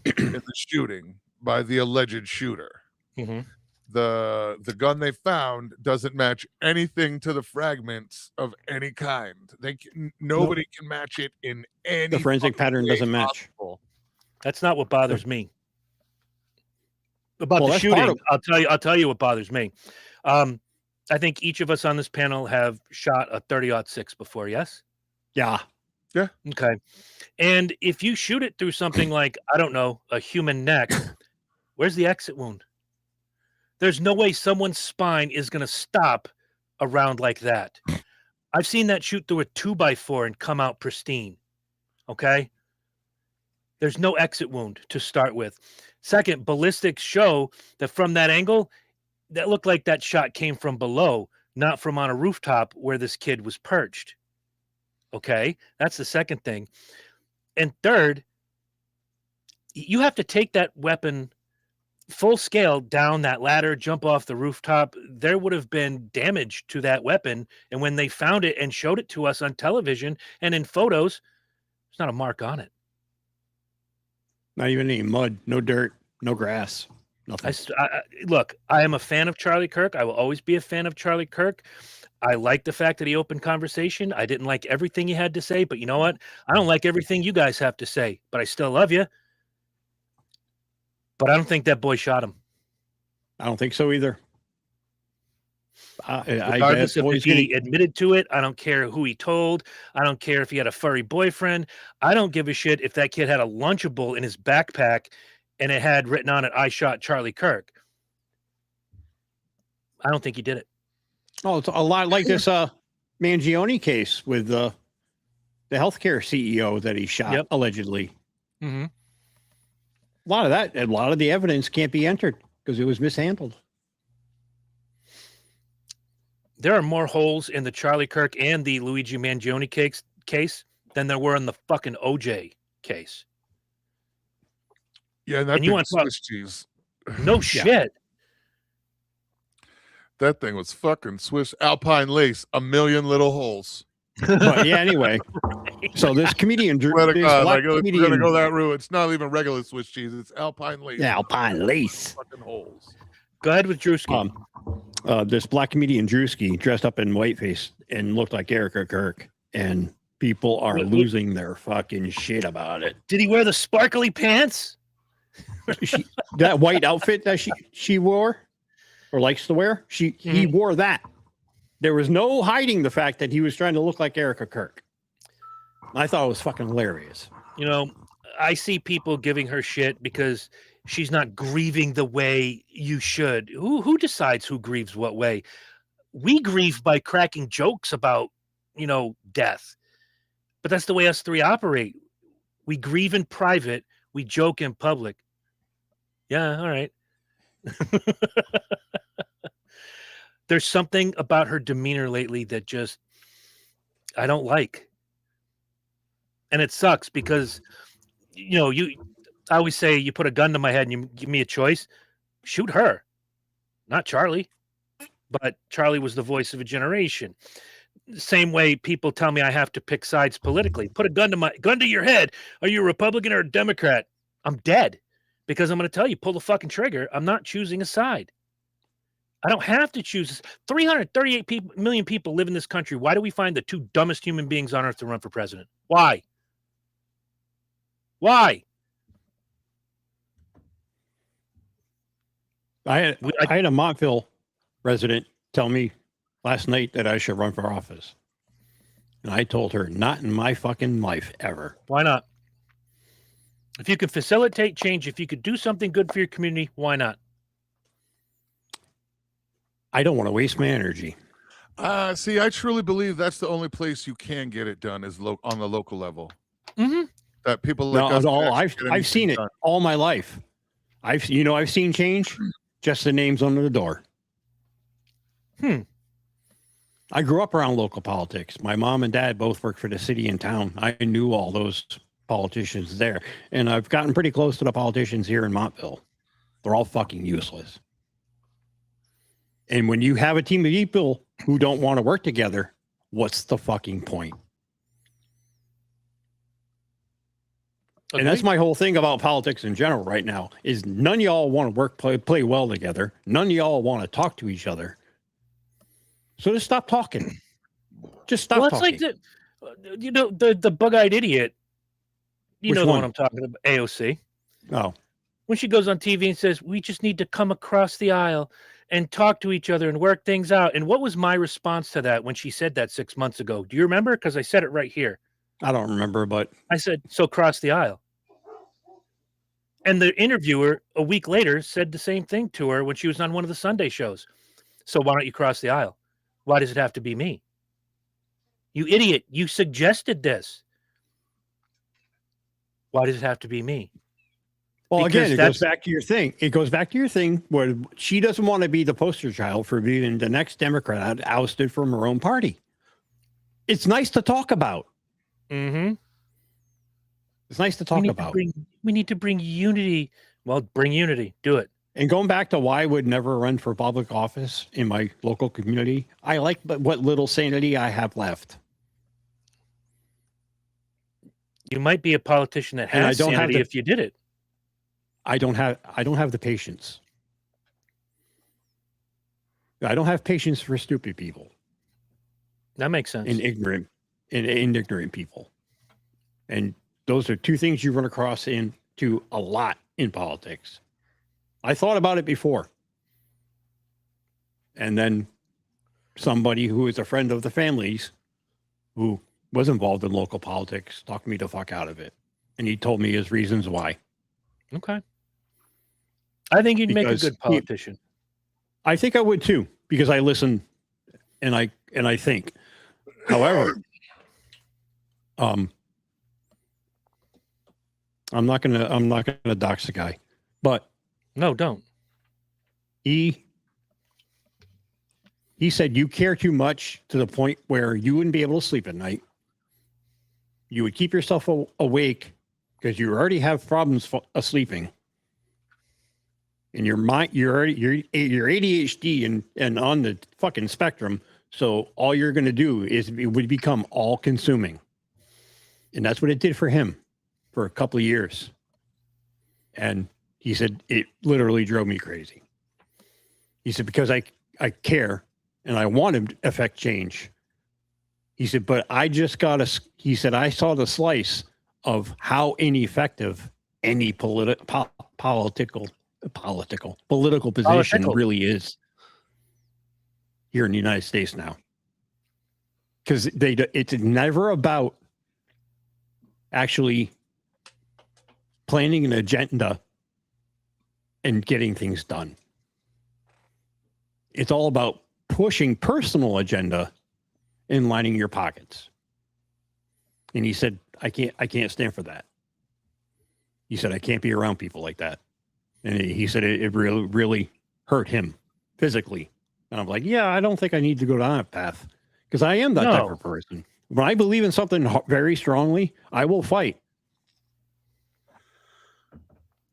in the shooting by the alleged shooter. Mhm. The gun they found doesn't match anything to the fragments of any kind. Nobody can match it in any. The forensic pattern way doesn't match. possible. That's not what bothers me. About Well, the that's part shooting, of- I'll tell you what bothers me. I think each of us on this panel have shot a 30-06 before, yes? Yeah. Okay. And if you shoot it through something like, I don't know, a human neck, where's the exit wound? There's no way someone's spine is going to stop a round like that. I've seen that shoot through a 2x4 and come out pristine. Okay. There's no exit wound to start with. Second, ballistics show that from that angle, that looked like that shot came from below, not from on a rooftop where this kid was perched. Okay. That's the second thing. And third, you have to take that weapon full scale down that ladder, jump off the rooftop. There would have been damage to that weapon. And when they found it and showed it to us on television and in photos, there's not a mark on it. Not even any mud, no dirt, no grass, nothing. Look, I am a fan of Charlie Kirk. I will always be a fan of Charlie Kirk. I like the fact that he opened conversation. I didn't like everything he had to say, but you know what? I don't like everything you guys have to say, but I still love you. But I don't think that boy shot him. I don't think so either. Regardless if he admitted to it, I don't care who he told. I don't care if he had a furry boyfriend. I don't give a shit if that kid had a Lunchable in his backpack and it had written on it, "I shot Charlie Kirk." I don't think he did it. Oh, it's a lot like this Mangione case with the healthcare CEO that he shot allegedly. Mm-hmm. A lot of the evidence can't be entered because it was mishandled. There are more holes in the Charlie Kirk and the Luigi Mangione case than there were in the fucking OJ case. Yeah, and that And you thing want was to Swiss cheese. No shit. That thing was fucking Swiss Alpine lace, a million little holes. But yeah, anyway. So this comedian, Swear to this God, black like, we're comedian, gonna go that route. It's not even regular Swiss cheese; it's Alpine lace. yeah, Alpine lace. Fucking holes. Go ahead with Drewski. This black comedian Drewski dressed up in whiteface and looked like Erica Kirk, and people are losing their fucking shit about it. Did he wear the sparkly pants? That white outfit that she wore or likes to wear, he wore that. There was no hiding the fact that he was trying to look like Erica Kirk. I thought it was fucking hilarious. You know, I see people giving her shit because she's not grieving the way you should. Who decides who grieves what way? We grieve by cracking jokes about, death. But that's the way us three operate. We grieve in private. We joke in public. Yeah, all right. There's something about her demeanor lately that just I don't like. And it sucks because, I always say you put a gun to my head and you give me a choice, shoot her, not Charlie. But Charlie was the voice of a generation. Same way people tell me I have to pick sides politically. Put a gun to your head. Are you a Republican or a Democrat? I'm dead because I'm going to tell you, pull the fucking trigger. I'm not choosing a side. I don't have to choose. 338 million people live in this country. Why do we find the two dumbest human beings on earth to run for president? Why? Why? I had a Montville resident tell me last night that I should run for office. And I told her, not in my fucking life ever. Why not? If you could facilitate change, if you could do something good for your community, why not? I don't want to waste my energy. See, I truly believe that's the only place you can get it done is on the local level. Mm-hmm. That people like us. I've seen it all my life. I've seen change. Just the names under the door. I grew up around local politics. My mom and dad both worked for the city and town. I knew all those politicians there, and I've gotten pretty close to the politicians here in Montville. They're all fucking useless. And when you have a team of people who don't want to work together, what's the fucking point? Okay. And that's my whole thing about politics in general right now is none of y'all want to play well together. None of y'all want to talk to each other. So just stop talking. Just stop talking. It's like the bug-eyed idiot. You know the one I'm talking about, AOC. Oh. When she goes on TV and says, we just need to come across the aisle and talk to each other and work things out. And what was my response to that when she said that 6 months ago? Do you remember? Because I said it right here. I don't remember, but I said, so cross the aisle. And the interviewer a week later said the same thing to her when she was on one of the Sunday shows. So why don't you cross the aisle? Why does it have to be me? You idiot. You suggested this. Why does it have to be me? Well, because again, it goes back to your thing. It goes back to your thing where she doesn't want to be the poster child for being the next Democrat ousted from her own party. It's nice to talk about. Mm-hmm. It's nice to talk about. We need to bring unity. Well, bring unity. Do it. And going back to why I would never run for public office in my local community, I like what little sanity I have left. You might be a politician that has sanity if you did it. I don't have the patience. I don't have patience for stupid people. That makes sense. And ignorant people. And those are two things you run across into a lot in politics. I thought about it before. And then somebody who is a friend of the family's who was involved in local politics talked me the fuck out of it. And he told me his reasons why. Okay. I think you'd make a good politician. I think I would too, because I listen and I think. However, I'm not gonna dox the guy, but no, don't. He said you care too much to the point where you wouldn't be able to sleep at night. you would keep yourself awake because you already have problems sleeping. And your mind, you're ADHD and on the fucking spectrum. So all you're going to do is it would become all consuming. And that's what it did for him for a couple of years. And he said, it literally drove me crazy. He said, because I care and I want to affect change. He said, but I just he said, I saw the slice of how ineffective any political position really is here in the United States now. Because it's never about actually planning an agenda and getting things done. It's all about pushing personal agenda and lining your pockets. And he said, I can't stand for that. He said, I can't be around people like that. And he said it really, really hurt him physically. And I'm like, yeah, I don't think I need to go down that path because I am that type of person. When I believe in something very strongly, I will fight.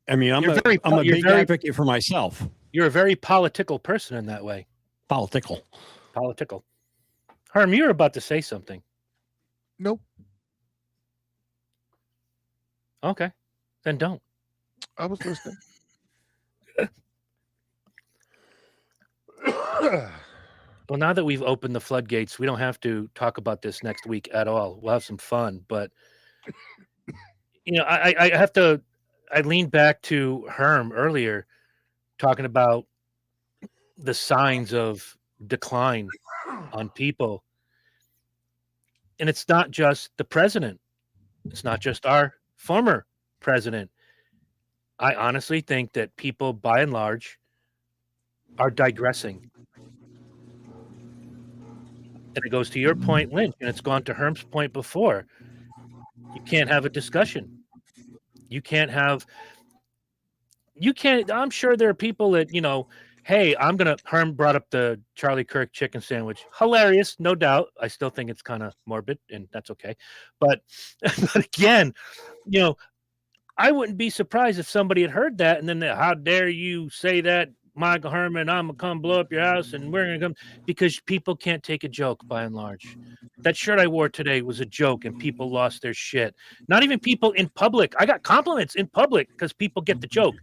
I mean, I'm a big advocate for myself. You're a very political person in that way. Political. Herm, you were about to say something. Nope. Okay, then don't. I was listening. Well, now that we've opened the floodgates, we don't have to talk about this next week at all. We'll have some fun, but I leaned back to Herm earlier talking about the signs of decline on people. And it's not just the president. It's not just our former president. I honestly think that people, by and large, are digressing. And it goes to your point, Lynch, and it's gone to Herm's point before. You can't have a discussion. I'm sure there are people that, hey, Herm brought up the Charlie Kirk chicken sandwich. Hilarious, no doubt. I still think it's kind of morbid, and that's okay. But again, I wouldn't be surprised if somebody had heard that and then, how dare you say that, Michael Herman, I'm going to come blow up your house and we're going to come, because people can't take a joke by and large. That shirt I wore today was a joke and people lost their shit. Not even people in public. I got compliments in public because people get the joke.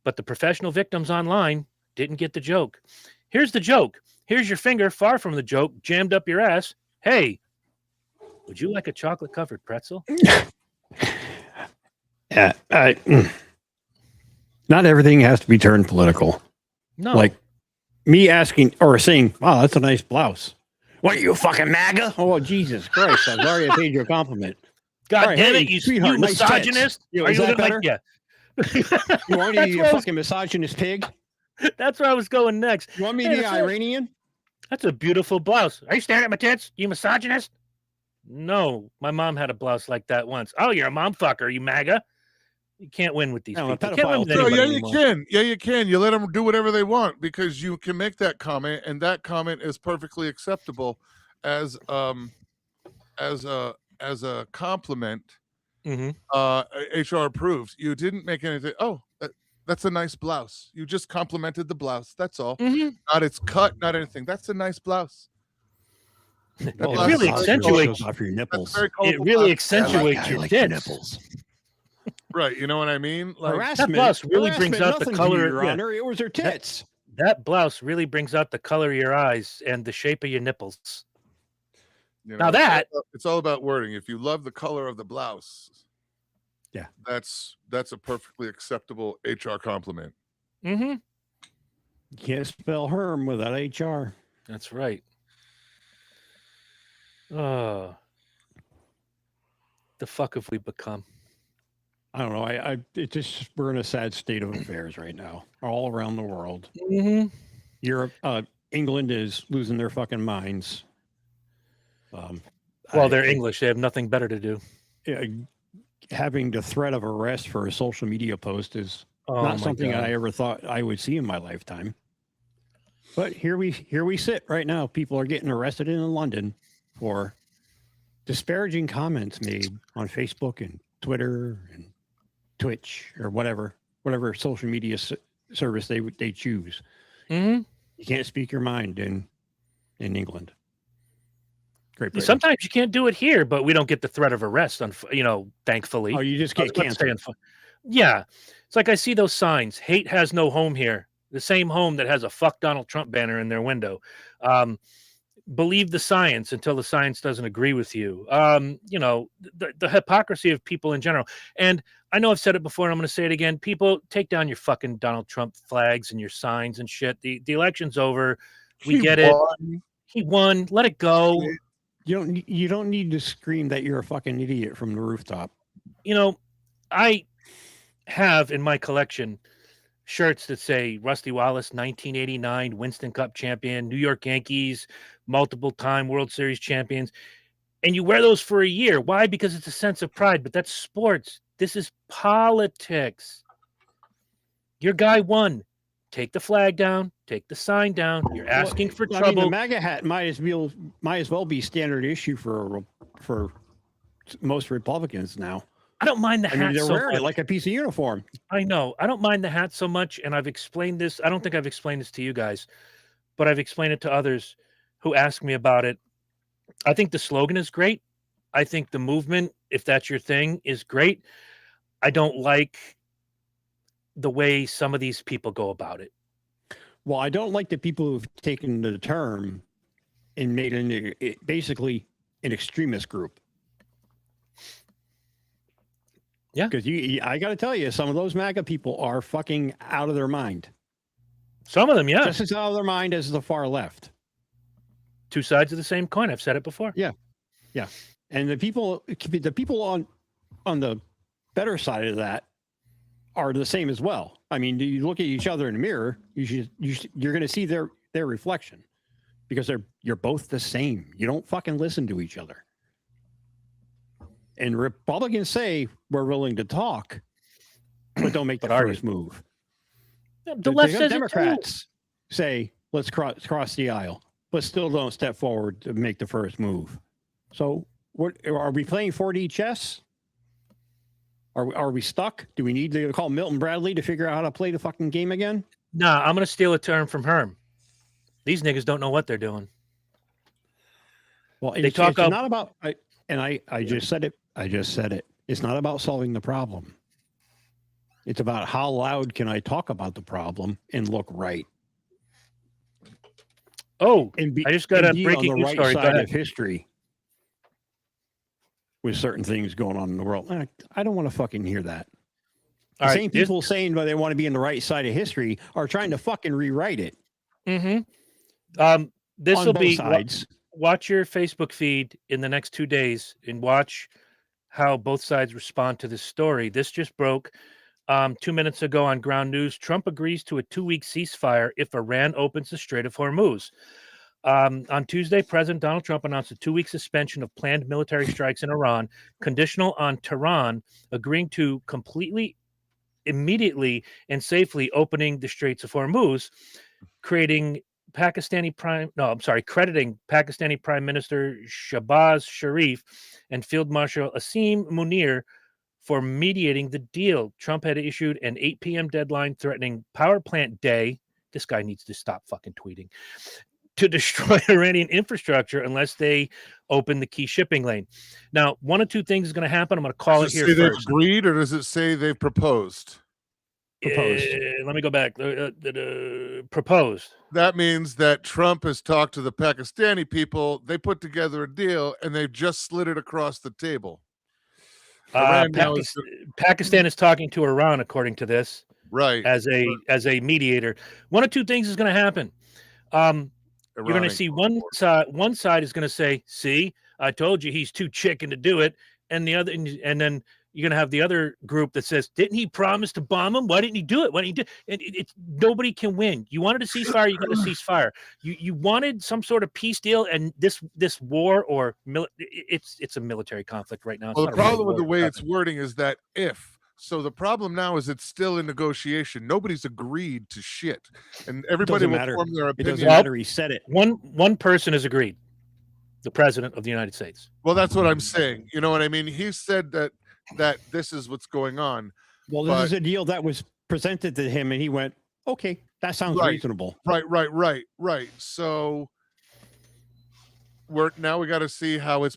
But the professional victims online didn't get the joke. Here's the joke. Here's your finger far from the joke, jammed up your ass. Hey, would you like a chocolate-covered pretzel? Not everything has to be turned political. No. Like me asking or saying, wow, that's a nice blouse. What are you, fucking MAGA? Oh, Jesus Christ. I'm sorry I paid you a compliment. God damn it, you misogynist. Nice. Are you looking better? Yeah. You want me to be a fucking misogynist pig? That's where I was going next. You want me to be Iranian? That's a beautiful blouse. Are you staring at my tits? You misogynist? No, my mom had a blouse like that once. Oh, you're a mom fucker, you MAGA. You can't win with these people. You can. Yeah, you can. You let them do whatever they want because you can make that comment, and that comment is perfectly acceptable as a compliment. Mm-hmm. HR approved. You didn't make anything. Oh, that's a nice blouse. You just complimented the blouse. That's all. Mm-hmm. Not its cut, not anything. That's a nice blouse. It really accentuates off your nipples. It really accentuates your nipples. Right, you know what I mean? Like, that blouse really brings out the color. Your Honor. It was her tits. That blouse really brings out the color of your eyes and the shape of your nipples. Now it's all about wording. If you love the color of the blouse, yeah, that's a perfectly acceptable HR compliment. Mm-hmm. You can't spell Herm without HR. That's right. The fuck have we become? I don't know. We're in a sad state of affairs right now, all around the world. Mm-hmm. Europe, England is losing their fucking minds. They're English. They have nothing better to do. Having the threat of arrest for a social media post is not something I ever thought I would see in my lifetime. But here we sit right now. People are getting arrested in London for disparaging comments made on Facebook and Twitter and Twitch or whatever social media service they choose. Mm-hmm. You can't speak your mind in England. Great Britain. Sometimes you can't do it here, but we don't get the threat of arrest. Thankfully. Oh, you just get canceled. Yeah, it's like I see those signs. Hate has no home here. The same home that has a "fuck Donald Trump" banner in their window. Believe the science until the science doesn't agree with you. The hypocrisy of people in general. And I know I've said it before, and I'm going to say it again. People, take down your fucking Donald Trump flags and your signs and shit. The election's over. We get it. He won. Let it go. You don't need to scream that you're a fucking idiot from the rooftop. I have in my collection shirts that say Rusty Wallace, 1989 Winston Cup champion, New York Yankees, multiple-time World Series champions. And you wear those for a year. Why? Because it's a sense of pride. But that's sports. This is politics. Your guy won. Take the flag down. Take the sign down. You're asking for trouble. I mean, the MAGA hat might as well be standard issue for most Republicans now. I don't mind the hat. They're so wearing much. it like a piece of uniform. I know. I don't mind the hat so much, and I've explained this. I don't think I've explained this to you guys, but I've explained it to others who ask me about it. I think the slogan is great. I think the movement, if that's your thing, is great. I don't like the way some of these people go about it. Well, I don't like the people who've taken the term and made it basically an extremist group. Yeah. Because I got to tell you, some of those MAGA people are fucking out of their mind. Some of them, yeah. Just as out of their mind as the far left. Two sides of the same coin. I've said it before. Yeah. Yeah. And the people on the better side of that are the same as well. I mean, you look at each other in the mirror, you're going to see their reflection because you're both the same. You don't fucking listen to each other. And Republicans say we're willing to talk, but don't make the first move. The left says Democrats say let's cross the aisle, but still don't step forward to make the first move. So, what are we playing 4D chess? Are we stuck? Do we need to call Milton Bradley to figure out how to play the fucking game again? Nah, I'm going to steal a term from Herm. These niggas don't know what they're doing. Well, it's not about. I just said it. I just said it. It's not about solving the problem. It's about how loud can I talk about the problem and look right. Oh, I just got a breaking news story. Side of history with certain things going on in the world. I don't want to fucking hear that. The same people saying that they want to be in the right side of history are trying to fucking rewrite it. Mm-hmm. This will be sides. Watch your Facebook feed in the next 2 days and watch how both sides respond to this story. This just broke 2 minutes ago on Ground News. Trump agrees to a 2-week ceasefire if Iran opens the Strait of Hormuz. On Tuesday, President Donald Trump announced a 2-week suspension of planned military strikes in Iran, conditional on Tehran agreeing to completely, immediately, and safely opening the Straits of Hormuz, crediting Pakistani Prime Minister Shahbaz Sharif and Field Marshal Asim Munir for mediating the deal. Trump had issued an 8 p.m. deadline threatening Power Plant Day. This guy needs to stop fucking tweeting. To destroy Iranian infrastructure unless they open the key shipping lane. Now, one of two things is going to happen. I'm going to call it here first. They've agreed, or does it say they've proposed? Let me go back. Proposed. That means that Trump has talked to the Pakistani people. They put together a deal, and they've just slid it across the table. Pakistan is talking to Iran, according to this, right? As a mediator. One of two things is going to happen. You're going to see one side is going to say, "See, I told you he's too chicken to do it," and then you're going to have the other group that says, "Didn't he promise to bomb him? Why didn't he do it? Why didn't he do it?" Nobody can win. You wanted a ceasefire, you got a ceasefire. You wanted some sort of peace deal, and this war or it's a military conflict right now. Well, the problem with the way it's wording is that if. So the problem now is it's still in negotiation. Nobody's agreed to shit, and everybody will form their opinion. It doesn't matter. He said it. One person has agreed. The president of the United States. Well, that's what I'm saying. You know what I mean? He said that this is what's going on. Well, this is a deal that was presented to him, and he went, "Okay, that sounds reasonable." Right. So we got to see how it's.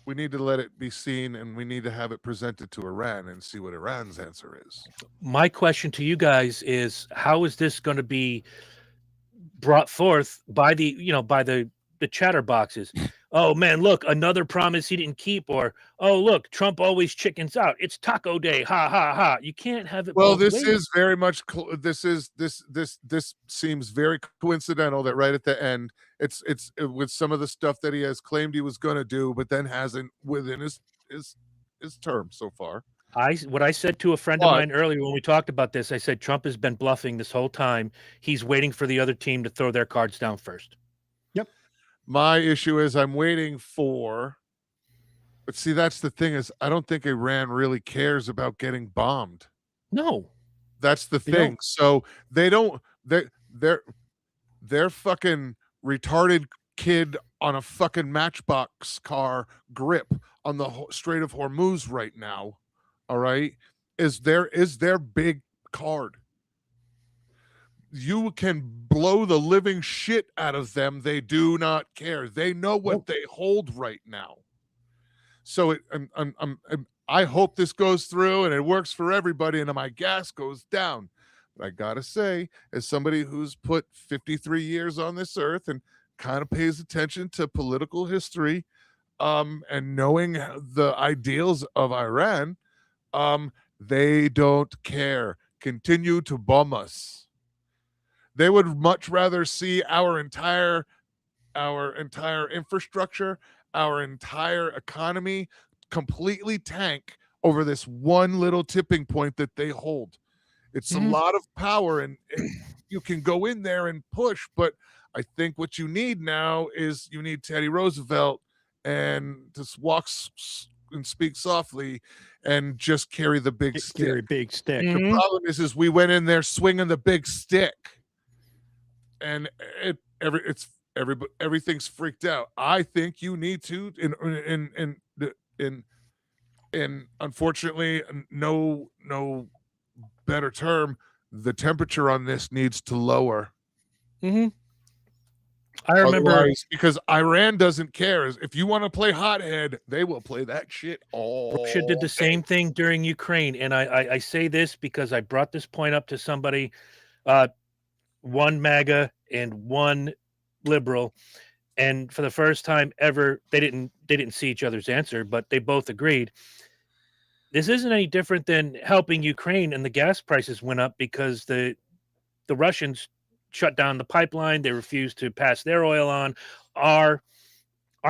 We need to let it be seen, and we need to have it presented to Iran and see what Iran's answer is. My question to you guys is, how is this going to be brought forth by the chatterboxes? Oh man, look, another promise he didn't keep, or oh look, Trump always chickens out. It's Taco Day, ha ha ha. You can't have it. Well, this is very much. This seems very coincidental that right at the end, it's with some of the stuff that he has claimed he was going to do, but then hasn't within his term so far. What I said to a friend of mine earlier when we talked about this, I said Trump has been bluffing this whole time. He's waiting for the other team to throw their cards down first. Yep. My issue is I'm waiting for, but see, that's the thing is I don't think Iran really cares about getting bombed. No. That's the thing. So they don't, they're fucking retarded kid on a fucking Matchbox car grip on the Strait of Hormuz right now. All right. Is their big card. You can blow the living shit out of them. They do not care. They know what they hold right now. So I hope this goes through and it works for everybody and my gas goes down. But I got to say, as somebody who's put 53 years on this earth and kind of pays attention to political history and knowing the ideals of Iran, they don't care. Continue to bomb us. They would much rather see our entire infrastructure, our entire economy completely tank over this one little tipping point that they hold. It's a lot of power and you can go in there and push, but I think what you need now is you need Teddy Roosevelt and just walk and speak softly and just carry the big stick. Carry big stick. The problem is we went in there swinging the big stick. And everything's freaked out. I think you need to, in unfortunately, no better term, the temperature on this needs to lower. I remember. Otherwise, because Iran doesn't care. If you want to play hothead, they will play that shit all. Russia did the same thing during Ukraine, and I say this because I brought this point up to somebody. One MAGA and one liberal, and for the first time ever, they didn't see each other's answer, but they both agreed. This isn't any different than helping Ukraine, and the gas prices went up because the Russians shut down the pipeline. They refused to pass their oil on. Our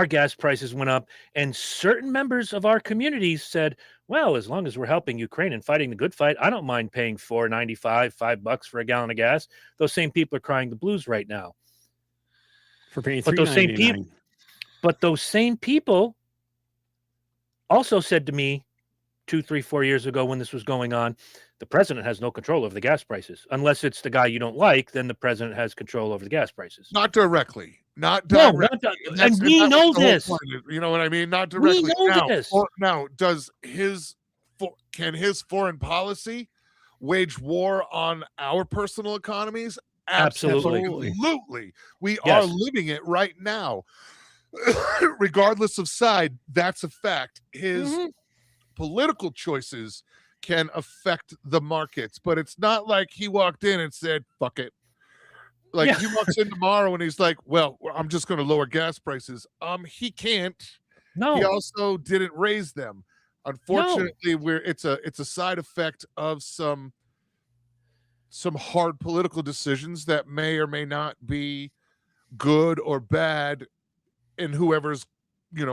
gas prices went up, and certain members of our communities said, well, as long as we're helping Ukraine and fighting the good fight, I don't mind paying $4.95, $5 for a gallon of gas. Those same people are crying the blues right now. For paying $3.99. But those same people also said to me 2, 3, 4 years ago when this was going on, the president has no control over the gas prices. Unless it's the guy you don't like, then the president has control over the gas prices. Not directly. Not directly. No, and we know this. You know what I mean? Not directly. We know this. Now, can his foreign policy wage war on our personal economies? Absolutely. We are living it right now. Regardless of side, that's a fact. His political choices can affect the markets, but it's not like he walked in and said, fuck it. Like he walks in tomorrow and he's like, well, I'm just going to lower gas prices. He can't. No. He also didn't raise them. Unfortunately, it's a side effect of some hard political decisions that may or may not be good or bad in whoever's,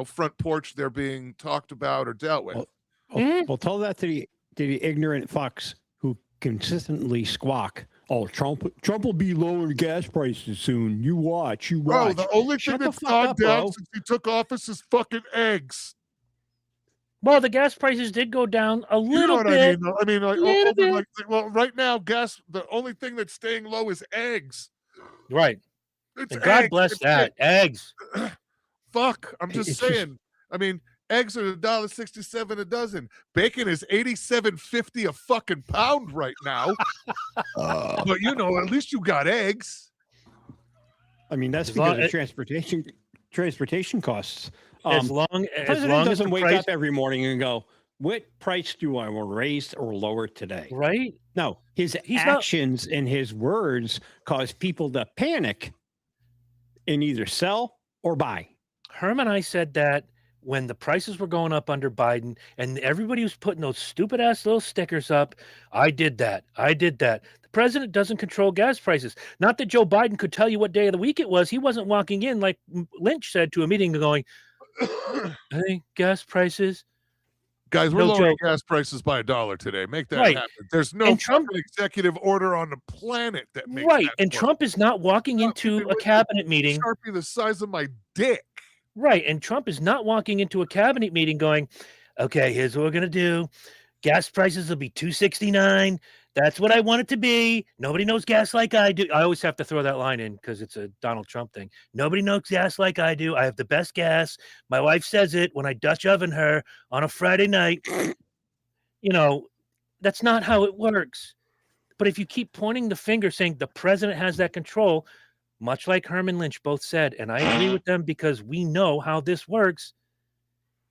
front porch they're being talked about or dealt with. Well, tell that to the ignorant fucks who consistently squawk. Oh, Trump will be lowering gas prices soon. You watch. Bro, the only thing that's gone down since he took office is fucking eggs. Well, the gas prices did go down a little bit. I mean, right now, the only thing that's staying low is eggs. Right. It's And God eggs. bless It's that. Eggs. Fuck. I'm just It's just- saying. I mean, eggs are $1.67 a dozen. Bacon is $87.50 a fucking pound right now. But you know, at least you got eggs. I mean, that's As long- because of transportation costs. As long President as doesn't the wake price, up every morning and go, "What price do I want to raise or lower today?" right? No, his He's not- actions and his words cause people to panic and either sell or buy. Herm and I said that when the prices were going up under Biden and everybody was putting those stupid ass little stickers up. I did that. The president doesn't control gas prices. Not that Joe Biden could tell you what day of the week it was. He wasn't walking in like Lynch said to a meeting going, hey, gas prices. Guys, we're No lowering joke. gas prices by $1 today. Make that Right. happen. There's no And Trump- fucking executive order on the planet that makes Right. that And work. Trump is not walking into a cabinet meeting. Sharpie the size of my dick. Right. And Trump is not walking into a cabinet meeting going, okay, here's what we're going to do. Gas prices will be $2.69. That's what I want it to be. Nobody knows gas like I do. I always have to throw that line in because it's a Donald Trump thing. Nobody knows gas like I do. I have the best gas. My wife says it when I Dutch oven her on a Friday night. You know, that's not how it works. But if you keep pointing the finger saying the president has that control, much like Herman Lynch both said, and I agree with them because we know how this works,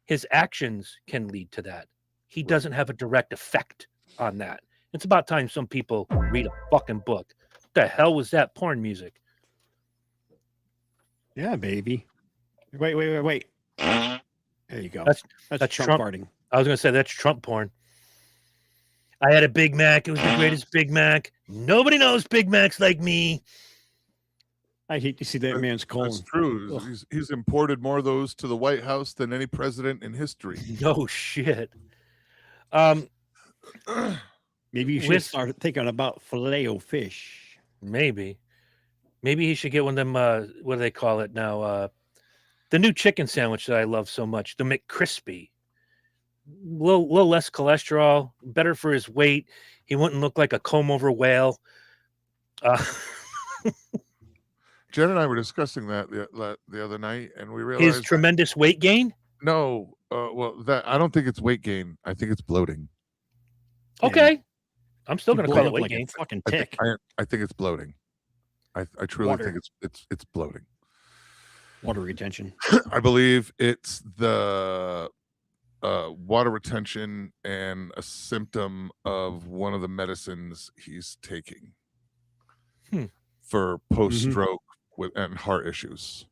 his actions can lead to that. He doesn't have a direct effect on that. It's about time some people read a fucking book. What the hell was that porn music? Yeah, baby. Wait. There you go. That's That's Trump Trump. farting. I was going to say that's Trump porn. I had a Big Mac. It was the greatest Big Mac. Nobody knows Big Macs like me. I hate to see that man's colon. That's true. Ugh. He's imported more of those to the White House than any president in history. No shit. Maybe you should with- start thinking about filet-o-fish. Maybe he should get one of them. What do they call it now? The new chicken sandwich that I love so much, the McCrispy. Little less cholesterol, better for his weight. He wouldn't look like a comb-over whale. Jen and I were discussing that the other night, and we realized His tremendous weight gain. no. Well, that I don't think it's weight gain. I think it's bloating. Okay, I'm still going to You call blow it up weight like gain. a fucking I think, tick. I think it's bloating. I truly Water. think it's bloating. Water retention. I believe it's the water retention and a symptom of one of the medicines he's taking for post-stroke and heart issues.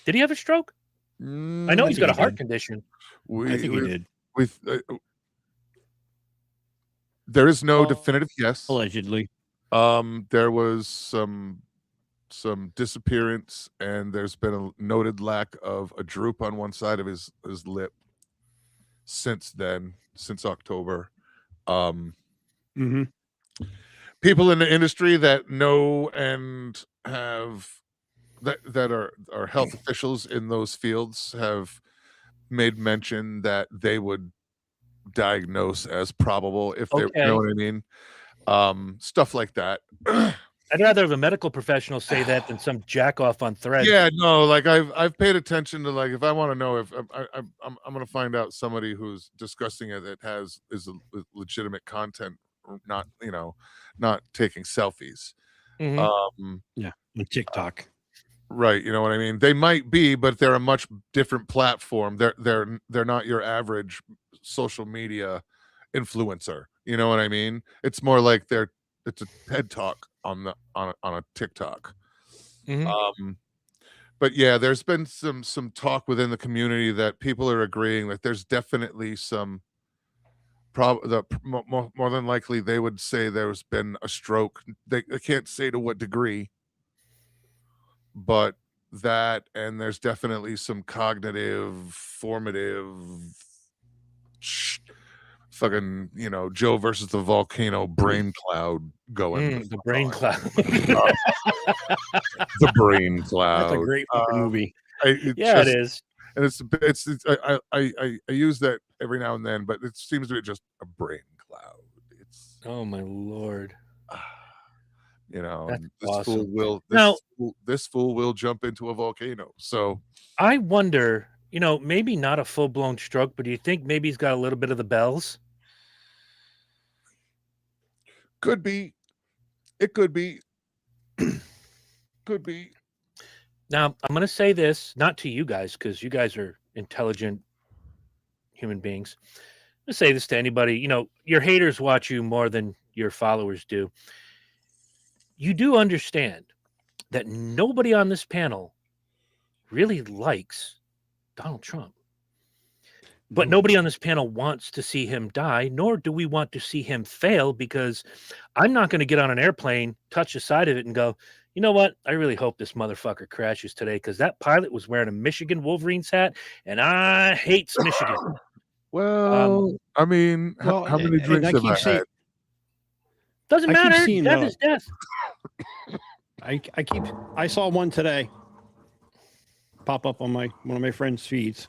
Did he have a stroke? I know he's think got a he heart did. condition. I think he did. There is no Oh, definitive yes. Allegedly. There was some disappearance, and there's been a noted lack of a droop on one side of his lip since October. Mm-hmm. People in the industry that know and have that are health officials in those fields have made mention that they would diagnose as probable if they, you know what I mean? Stuff like that. I'd rather have a medical professional say that than some jack off on Threads. Yeah, no, like I've paid attention to, like, if I want to know if I'm going to find out somebody who's discussing it that is a legitimate content, not taking selfies. Mhm. Yeah, on TikTok. Right, you know what I mean? They might be, but they're a much different platform. They're not your average social media influencer. You know what I mean? It's more like it's a TED Talk on a TikTok. Mhm. But yeah, there's been some talk within the community that people are agreeing that there's definitely some more than likely they would say there's been a stroke. They can't say to what degree, but that, and there's definitely some cognitive, formative, fucking, Joe versus the volcano brain cloud going. The brain cloud. The brain cloud. That's a great fucking movie. It is. And it's I use that every now and then, but it seems to be just a brain cloud. It's Oh my lord. You know, That's and this awesome. fool will Now- this fool will jump into a volcano. So I wonder, maybe not a full blown stroke, but do you think maybe he's got a little bit of the bells? could be, it could be, could be. Now, I'm going to say this, not to you guys, because you guys are intelligent human beings. I'm going to say this to anybody. Your haters watch you more than your followers do. You do understand that nobody on this panel really likes Donald Trump. But nobody on this panel wants to see him die, nor do we want to see him fail, because I'm not going to get on an airplane, touch the side of it, and go, you know what? I really hope this motherfucker crashes today, because that pilot was wearing a Michigan Wolverines hat, and I hate Michigan. Well, I mean, Well, how many and drinks I have keep I saying- had? Doesn't I keep matter. seeing, Death is death. I saw one today pop up on one of my friends' feeds.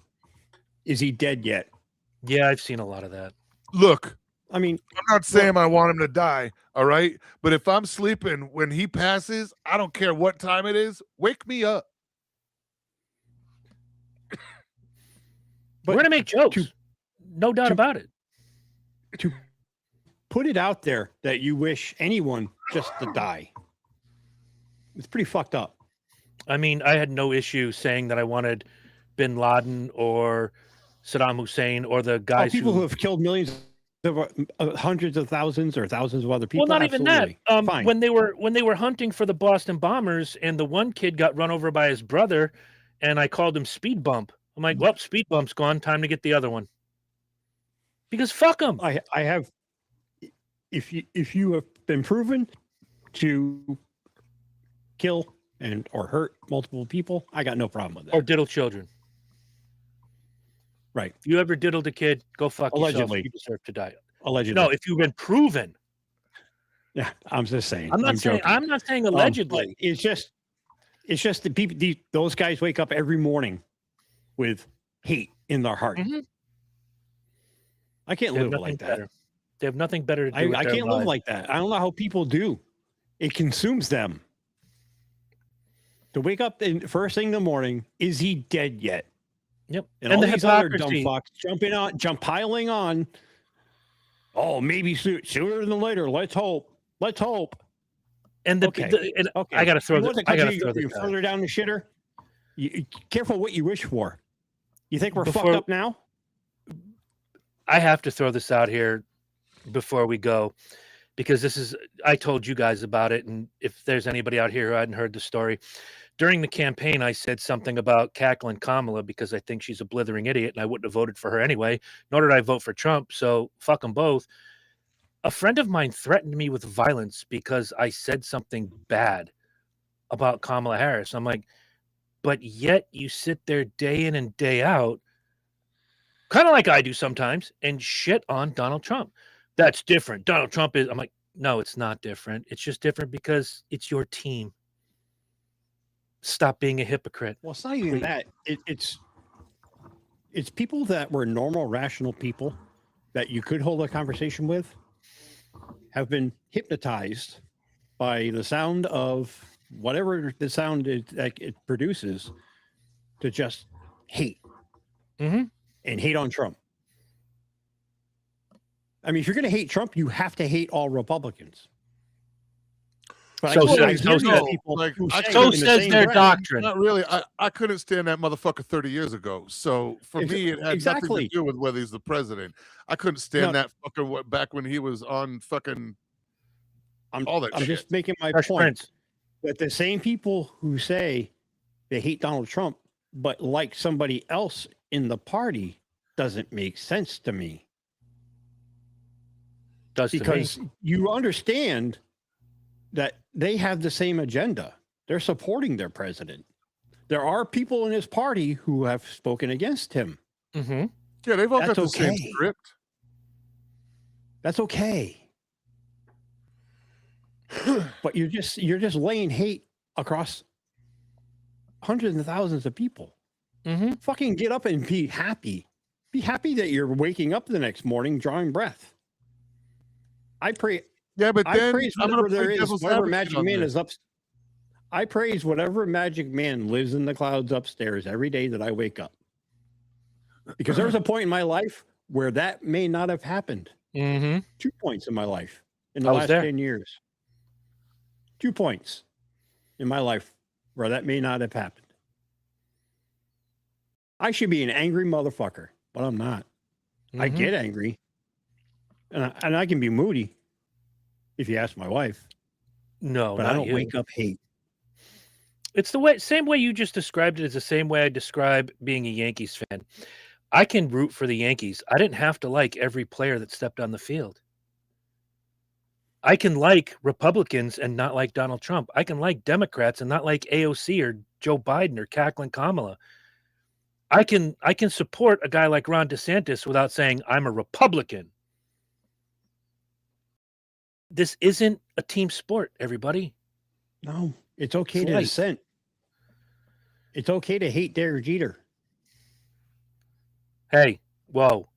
Is he dead yet? Yeah, I've seen a lot of that. Look, I mean, I'm not saying I want him to die, all right? But if I'm sleeping when he passes, I don't care what time it is, wake me up. We're going to make jokes. No doubt about it. to put it out there that you wish anyone just to die, it's pretty fucked up. I mean, I had no issue saying that I wanted bin Laden or Saddam Hussein or the guys People who have killed millions of hundreds of thousands or thousands of other people. Well, not even that. Fine. When they were hunting for the Boston bombers, and the one kid got run over by his brother, and I called him Speed Bump. I'm like, well, Speed Bump's gone. Time to get the other one. Because fuck them. I have. If you have been proven to kill or hurt multiple people, I got no problem with that. Or diddle children. Right. If you ever diddled a kid, go fuck yourself. Allegedly. You deserve to die. Allegedly. No, if you've been proven. Yeah, I'm just saying. I'm not saying allegedly. But it's just the people. Those guys wake up every morning with hate in their heart. Mhm. I can't They have live nothing like that. better. They have nothing better to do. with I their can't live lives. like that. I don't know how people do. It consumes them. To wake up and first thing in the morning, is he dead yet? Yep. And all the these other dumb hypocrisy. fucks piling on. Oh, maybe sooner than later. Let's hope. Let's hope. And Okay. Okay. I gotta throw You want this. the I gotta country throw to go this. out. further down the shitter. Careful what you wish for. You think we're Before- fucked up now? I have to throw this out here before we go, because I told you guys about it. And if there's anybody out here who hadn't heard the story, during the campaign, I said something about cackling Kamala because I think she's a blithering idiot and I wouldn't have voted for her anyway, nor did I vote for Trump. So fuck them both. A friend of mine threatened me with violence because I said something bad about Kamala Harris. I'm like, but yet you sit there day in and day out, kind of like I do sometimes, and shit on Donald Trump. That's different. Donald Trump is, I'm like, no, it's not different. It's just different because it's your team. Stop being a hypocrite. Well, it's not even that. It's people that were normal, rational people that you could hold a conversation with have been hypnotized by the sound of whatever the sound that it produces to just hate Mhm. and hate on Trump. I mean, if you're going to hate Trump, you have to hate all Republicans. But So I hear says- these so- people like, who I say So in the says same their breath- doctrine. Not really. I couldn't stand that motherfucker 30 years ago. So for me, it had nothing Exactly. to do with whether he's the president. I couldn't stand No. that fucker back when he was on fucking I'm all that shit. just making my Fresh point Prince. that the same people who say they hate Donald Trump but like somebody else in the party doesn't make sense to me, Does to me. because you understand that they have the same agenda. They're supporting their president. There are people in his party who have spoken against him. Mhm. Yeah, they've all got That's the same okay. script. That's okay. But you're just laying hate across hundreds and thousands of people. Mhm. Fucking get up and be happy. Be happy that you're waking up the next morning drawing breath. I pray Yeah, but I then praise I'm going whatever to there play is, devil's whatever advocate magic on man this. is up. I praise whatever magic man lives in the clouds upstairs every day that I wake up. Because there was a point in my life where that may not have happened. Mm-hmm. 2 points in my life in the I was last there. 10 years. 2 points in my life where that may not have happened. I should be an angry motherfucker, but I'm not. I Mhm. get angry, and I can be moody if you ask my wife, No, but not I don't you. wake up hate. It's the same way you just described it is the same way I describe being a Yankees fan. I can root for the Yankees. I didn't have to like every player that stepped on the field. I can like Republicans and not like Donald Trump. I can like Democrats and not like AOC or Joe Biden or cackling Kamala. I can support a guy like Ron DeSantis without saying I'm a Republican. This isn't a team sport, everybody. No, it's okay It's to life. dissent. It's okay to hate Derek Jeter. Hey, whoa.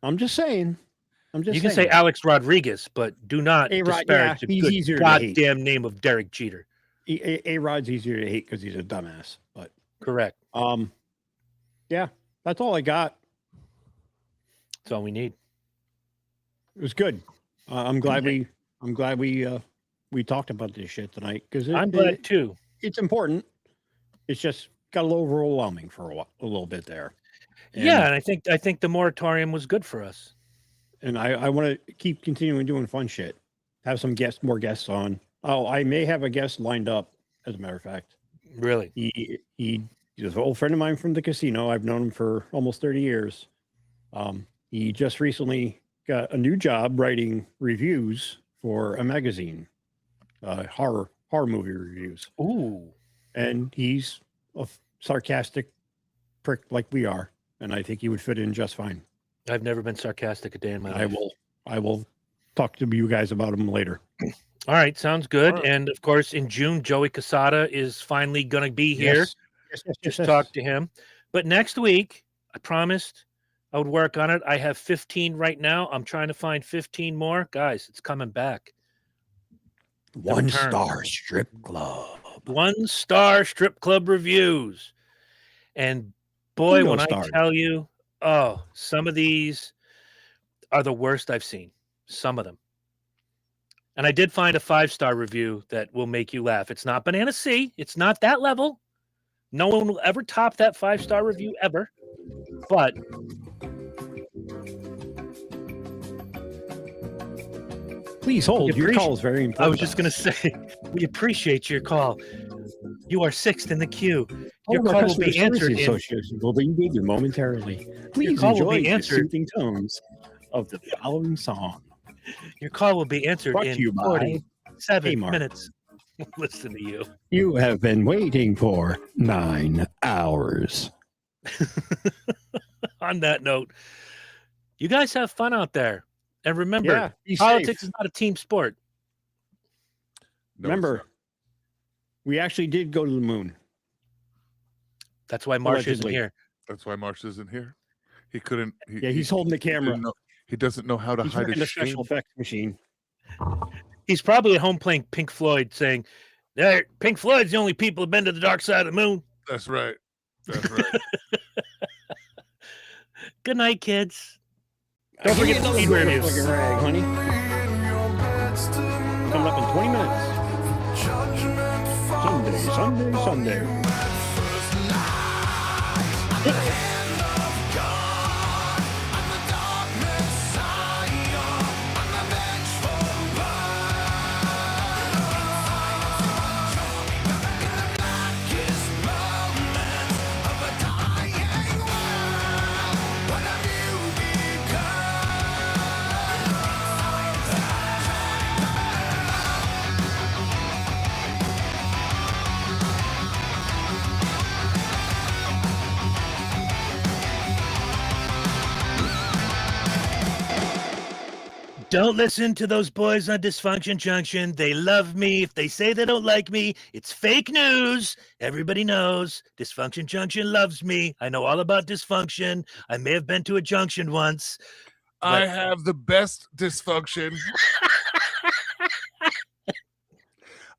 I'm just saying. You can say Alex Rodriguez, but do not A-Rod, disparage yeah, the he's good easier to hate. goddamn name of Derek Jeter. A-Rod's easier to hate because he's a dumbass. But Correct. yeah, that's all I got. That's all we need. It was good. I'm glad we talked about this shit tonight because I'm glad too. It's important. It's just got a little overwhelming for a little bit there. Yeah, and I think the moratorium was good for us. And I want to keep continuing doing fun shit. Have some more guests on. Oh, I may have a guest lined up, as a matter of fact. Really? He's an old friend of mine from the casino. I've known him for almost 30 years. He just recently got a new job writing reviews for a magazine, horror movie reviews. Ooh. And he's a sarcastic prick like we are. And I think he would fit in just fine. I've never been sarcastic a day in my life. I will talk to you guys about him later. All right, sounds good. All right. And of course, in June, Joey Casada is finally going to be here. Yes. Talk to him. But next week, I promised I would work on it. I have 15 right now. I'm trying to find 15 more. Guys, it's coming back. 1-star strip club. 1-star strip club reviews. And boy, when I tell you, some of these are the worst I've seen. Some of them. And I did find a 5-star review that will make you laugh. It's not Banana C. It's not that level. No one will ever top that 5-star review ever. But please hold. Your call is very important. I was just going to say, we appreciate your call. You are 6th in the queue. Your call will be answered. Will be with you momentarily. Please enjoy the soothing tones of the following song. Your call will be answered Brought to you in by 47 Kmart. minutes. Listen to you. You have been waiting for 9 hours. On that note, you guys have fun out there. And remember, politics is not a team sport. No, Remember, we actually did go to the moon. That's why Marsh isn't Allegedly. here. that's why Marsh isn't here. He couldn't. He's holding the camera. He doesn't know how to He's hide working his the special shame. effects machine. He's probably at home playing Pink Floyd, saying, Pink Floyd's the only people who've been to the dark side of the moon. That's right. That's right. Good night, kids. Don't forget the speed reviews. Rag, honey. Coming up in 20 minutes. Sunday. Don't listen to those boys on Dysfunction Junction. They love me. If they say they don't like me, it's fake news. Everybody knows Dysfunction Junction loves me. I know all about dysfunction. I may have been to a junction once. I have the best dysfunction.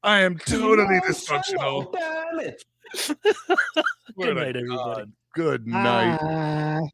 I am totally dysfunctional. Damn it. Good night, everybody. Good night.